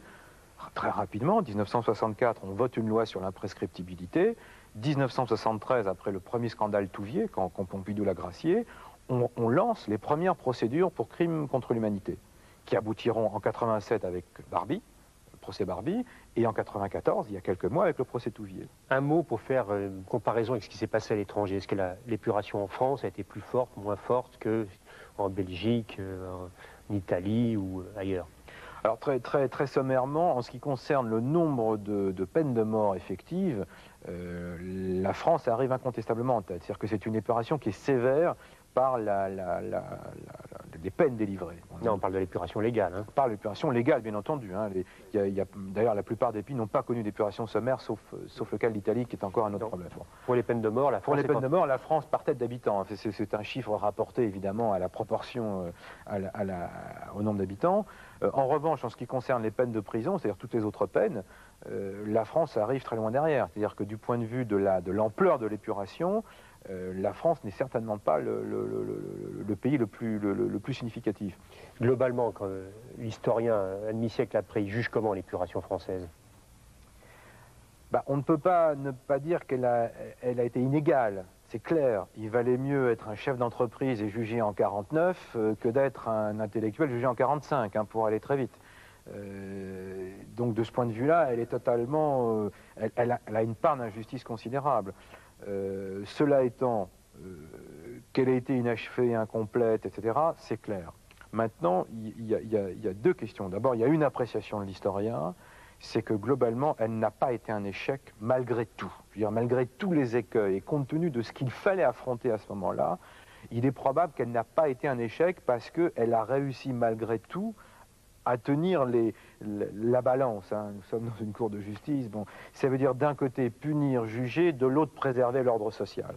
Très rapidement, en 1964, on vote une loi sur l'imprescriptibilité. 1973, après le premier scandale Touvier, quand Pompidou l'a gracié, on lance les premières procédures pour crimes contre l'humanité, qui aboutiront en 87 avec Barbie, le procès Barbie, et en 94, il y a quelques mois, avec le procès Touvier. Un mot pour faire une comparaison avec ce qui s'est passé à l'étranger. Est-ce que l'épuration en France a été plus forte, moins forte qu'en Belgique, en Italie ou ailleurs? Alors très sommairement, en ce qui concerne le nombre de peines de mort effectives, la France arrive incontestablement en tête. C'est-à-dire que c'est une épuration qui est sévère par les peines délivrées. Non, on parle de l'épuration légale. Hein. On parle d'épuration légale, bien entendu. Hein. D'ailleurs, la plupart des pays n'ont pas connu d'épuration sommaire, sauf le cas de l'Italie, qui est encore un autre problème. Bon. Pour les peines de mort, la France... Pour les peines de mort, la France, par tête d'habitants. C'est un chiffre rapporté, évidemment, à la proportion, au nombre d'habitants. En revanche, en ce qui concerne les peines de prison, c'est-à-dire toutes les autres peines, la France arrive très loin derrière. C'est-à-dire que du point de vue de l'ampleur de l'épuration, la France n'est certainement pas le pays le plus significatif. Globalement, quand l'historien, un demi-siècle après, il juge comment l'épuration française? On ne peut pas ne pas dire qu'elle a été inégale. C'est clair, il valait mieux être un chef d'entreprise et jugé en 49 que d'être un intellectuel jugé en 45, hein, pour aller très vite. Donc de ce point de vue-là, elle est totalement... elle a une part d'injustice considérable. Cela étant, qu'elle ait été inachevée, incomplète, etc., c'est clair. Maintenant, il y a deux questions. D'abord, il y a une appréciation de l'historien, c'est que globalement, elle n'a pas été un échec malgré tout. Je veux dire, malgré tous les écueils, et compte tenu de ce qu'il fallait affronter à ce moment-là, il est probable qu'elle n'a pas été un échec parce qu'elle a réussi malgré tout à tenir la balance. Hein. Nous sommes dans une cour de justice. Bon, ça veut dire d'un côté punir, juger, de l'autre préserver l'ordre social.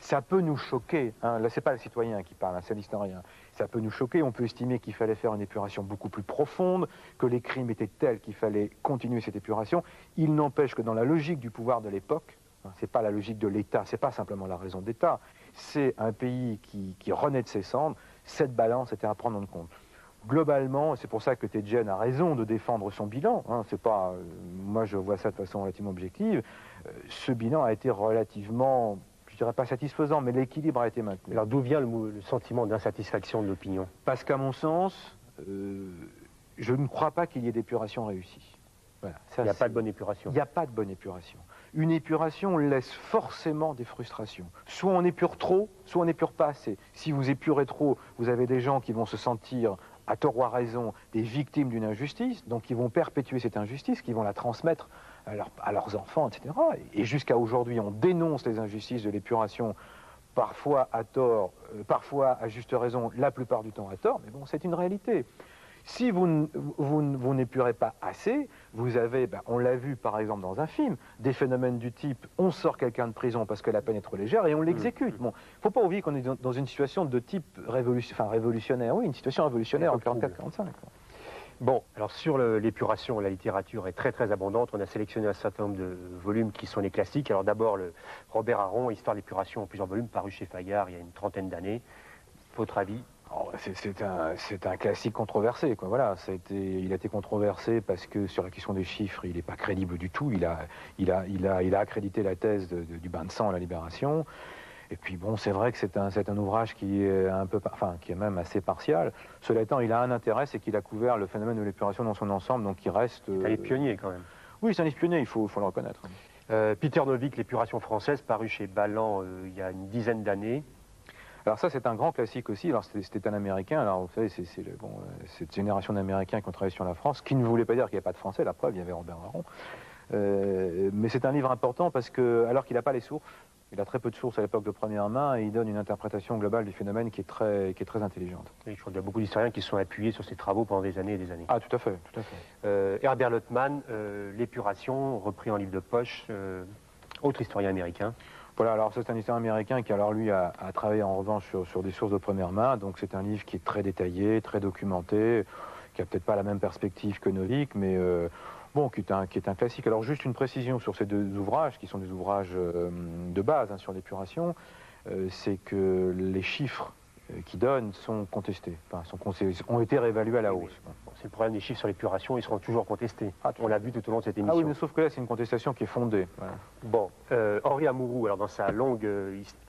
Ça peut nous choquer. Hein. Là, ce n'est pas le citoyen qui parle, hein, c'est l'historien. Ça peut nous choquer. On peut estimer qu'il fallait faire une épuration beaucoup plus profonde, que les crimes étaient tels qu'il fallait continuer cette épuration. Il n'empêche que dans la logique du pouvoir de l'époque, hein, ce n'est pas la logique de l'État, ce n'est pas simplement la raison d'État, c'est un pays qui renaît de ses cendres, cette balance était à prendre en compte. Globalement, c'est pour ça que Tedjen a raison de défendre son bilan, hein, c'est pas, moi je vois ça de façon relativement objective, ce bilan a été relativement, je dirais pas satisfaisant, mais l'équilibre a été maintenu. Alors d'où vient le sentiment d'insatisfaction de l'opinion? Parce qu'à mon sens, je ne crois pas qu'il y ait d'épuration réussie. Voilà, il n'y a pas de bonne épuration. Il n'y a pas de bonne épuration. Une épuration laisse forcément des frustrations. Soit on épure trop, soit on n'épure pas assez. Si vous épurez trop, vous avez des gens qui vont se sentir, à tort ou à raison, des victimes d'une injustice, donc qui vont perpétuer cette injustice, qui vont la transmettre à leurs enfants, etc. Et jusqu'à aujourd'hui, on dénonce les injustices de l'épuration, parfois à tort, parfois à juste raison, la plupart du temps à tort, mais bon, c'est une réalité. Si vous n'épurez pas assez, vous avez, on l'a vu par exemple dans un film, des phénomènes du type on sort quelqu'un de prison parce que la peine est trop légère et on l'exécute. Bon, il ne faut pas oublier qu'on est dans une situation de type révolutionnaire, oui, une situation révolutionnaire en 44-45. Bon, alors sur l'épuration, la littérature est très très abondante. On a sélectionné un certain nombre de volumes qui sont les classiques. Alors d'abord, Robert Aron, Histoire de l'épuration en plusieurs volumes, paru chez Fayard il y a une trentaine d'années. Votre avis? C'est un classique controversé, quoi. Voilà, il a été controversé parce que sur la question des chiffres, il n'est pas crédible du tout. Il a accrédité la thèse du bain de sang à la Libération. Et puis bon, c'est vrai que c'est un ouvrage qui est qui est même assez partial. Cela étant, il a un intérêt, c'est qu'il a couvert le phénomène de l'épuration dans son ensemble, donc il reste... C'est un livre pionnier quand même. Oui, c'est un livre pionnier, il faut le reconnaître. Peter Novick, L'épuration française, paru chez Balland il y a une dizaine d'années. Alors ça, c'est un grand classique aussi. Alors c'était un Américain. Alors vous savez, c'est cette génération d'Américains qui ont travaillé sur la France, qui ne voulait pas dire qu'il n'y avait pas de Français. La preuve, il y avait Robert Aron. Mais c'est un livre important parce que, alors qu'il n'a pas les sources, il a très peu de sources à l'époque de première main, et il donne une interprétation globale du phénomène qui est très intelligente. Et je crois qu'il y a beaucoup d'historiens qui se sont appuyés sur ces travaux pendant des années et des années. Ah, tout à fait, tout à fait. Herbert Lottman, L'épuration, repris en livre de poche, autre historien américain. Voilà, alors c'est un historien américain qui, alors lui, a travaillé en revanche sur des sources de première main, donc c'est un livre qui est très détaillé, très documenté, qui n'a peut-être pas la même perspective que Novick, mais bon, qui est un classique. Alors juste une précision sur ces deux ouvrages, qui sont des ouvrages de base sur l'épuration, c'est que les chiffres qu'ils donnent sont contestés, ont été réévalués à la hausse. C'est le problème des chiffres sur l'épuration, ils seront toujours contestés. On l'a vu tout au long de cette émission. Ah oui, mais sauf que là, c'est une contestation qui est fondée. Voilà. Bon, Henri Amouroux, alors dans sa longue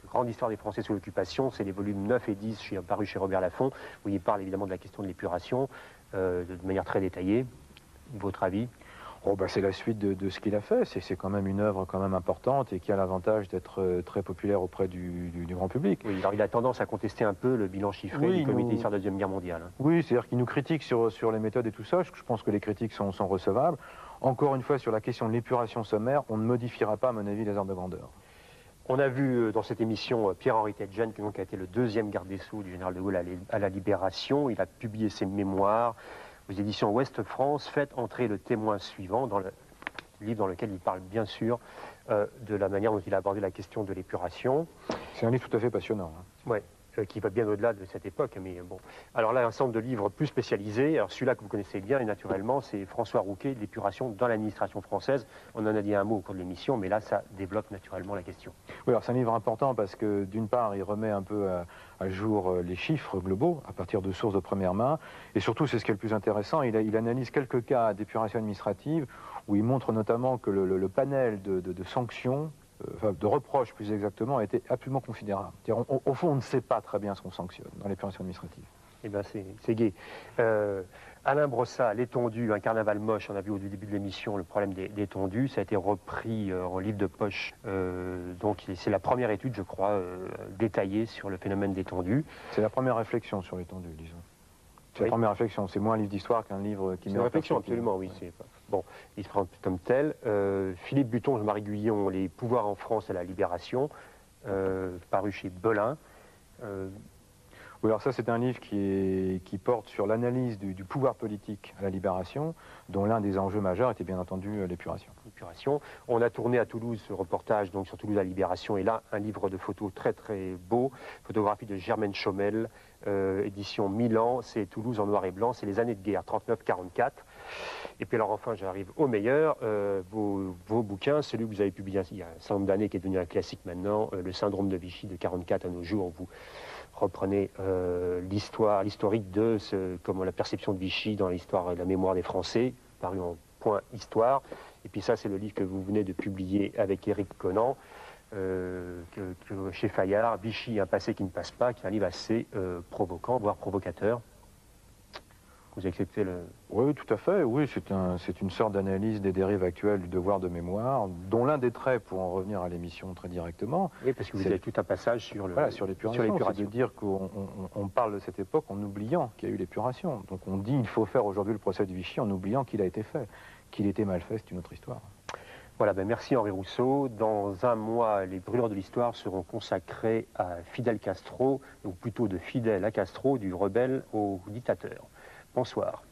grande histoire des Français sous l'occupation, c'est les volumes 9 et 10 parus chez Robert Laffont, où il parle évidemment de la question de l'épuration, de manière très détaillée. Votre avis? Oh, c'est la suite de ce qu'il a fait. C'est quand même une œuvre quand même importante et qui a l'avantage d'être très populaire auprès du grand public. Oui, alors il a tendance à contester un peu le bilan chiffré du comité d'histoire de la Deuxième Guerre mondiale. Oui, c'est-à-dire qu'il nous critique sur les méthodes et tout ça. Je pense que les critiques sont recevables. Encore une fois, sur la question de l'épuration sommaire, on ne modifiera pas, à mon avis, les ordres de grandeur. On a vu dans cette émission Pierre-Henri Tedjen, qui donc a été le deuxième garde des Sceaux du général de Gaulle à la Libération. Il a publié ses mémoires aux éditions Ouest France. Faites entrer le témoin suivant dans le livre dans lequel il parle bien sûr de la manière dont il a abordé la question de l'épuration. C'est un livre tout à fait passionnant. Hein. Oui, qui va bien au-delà de cette époque. Mais bon. Alors là, un certain nombre de livres plus spécialisés. Alors celui-là que vous connaissez bien, et naturellement, c'est François Rouquet, l'épuration dans l'administration française. On en a dit un mot au cours de l'émission, mais là, ça développe naturellement la question. Oui, alors c'est un livre important parce que d'une part, il remet un peu à jour les chiffres globaux à partir de sources de première main. Et surtout, c'est ce qui est le plus intéressant, il analyse quelques cas d'épuration administrative où il montre notamment que le panel de sanctions, de reproches plus exactement, a été absolument considérable. Au fond, on ne sait pas très bien ce qu'on sanctionne dans l'épuration administrative. Eh bien, c'est gai. Alain Brossat, l'étendue, un carnaval moche, on a vu au début de l'émission le problème des tondus, ça a été repris en livre de poche. Donc c'est la première étude, je crois, détaillée sur le phénomène des tondus. C'est la première réflexion sur les tondus, disons. C'est la première réflexion, c'est moins un livre d'histoire qu'un livre qui met en réflexion, absolument, oui. Bon, il se prend comme tel. Philippe Buton, Jean-Marie Guyon, Les pouvoirs en France à la Libération, paru chez Belin. Oui, alors ça, c'est un livre qui porte sur l'analyse du pouvoir politique à la Libération, dont l'un des enjeux majeurs était bien entendu l'épuration. On a tourné à Toulouse ce reportage donc sur Toulouse à la Libération, et là, un livre de photos très très beau, photographie de Germaine Chaumel, édition Milan, c'est Toulouse en noir et blanc, c'est les années de guerre, 39-44. Et puis alors enfin, j'arrive au meilleur, vos bouquins, celui que vous avez publié il y a un certain nombre d'années, qui est devenu un classique maintenant, Le syndrome de Vichy de 44 à nos jours, vous reprenez l'historique de comment la perception de Vichy dans l'histoire et la mémoire des Français, paru en point histoire. Et puis ça, c'est le livre que vous venez de publier avec Éric Conan, chez Fayard, Vichy, un passé qui ne passe pas, qui est un livre assez provoquant, voire provocateur. Vous acceptez le... Oui, tout à fait. Oui, c'est une sorte d'analyse des dérives actuelles du devoir de mémoire, dont l'un des traits, pour en revenir à l'émission très directement... Oui, parce que vous avez tout un passage sur l'épuration. C'est de dire qu'on parle de cette époque en oubliant qu'il y a eu l'épuration. Donc on dit qu'il faut faire aujourd'hui le procès de Vichy en oubliant qu'il a été fait. Qu'il était mal fait, c'est une autre histoire. Voilà, merci Henri Rousseau. Dans un mois, les brûlures de l'histoire seront consacrées à Fidel Castro, ou plutôt de Fidel à Castro, du rebelle au dictateur. Bonsoir.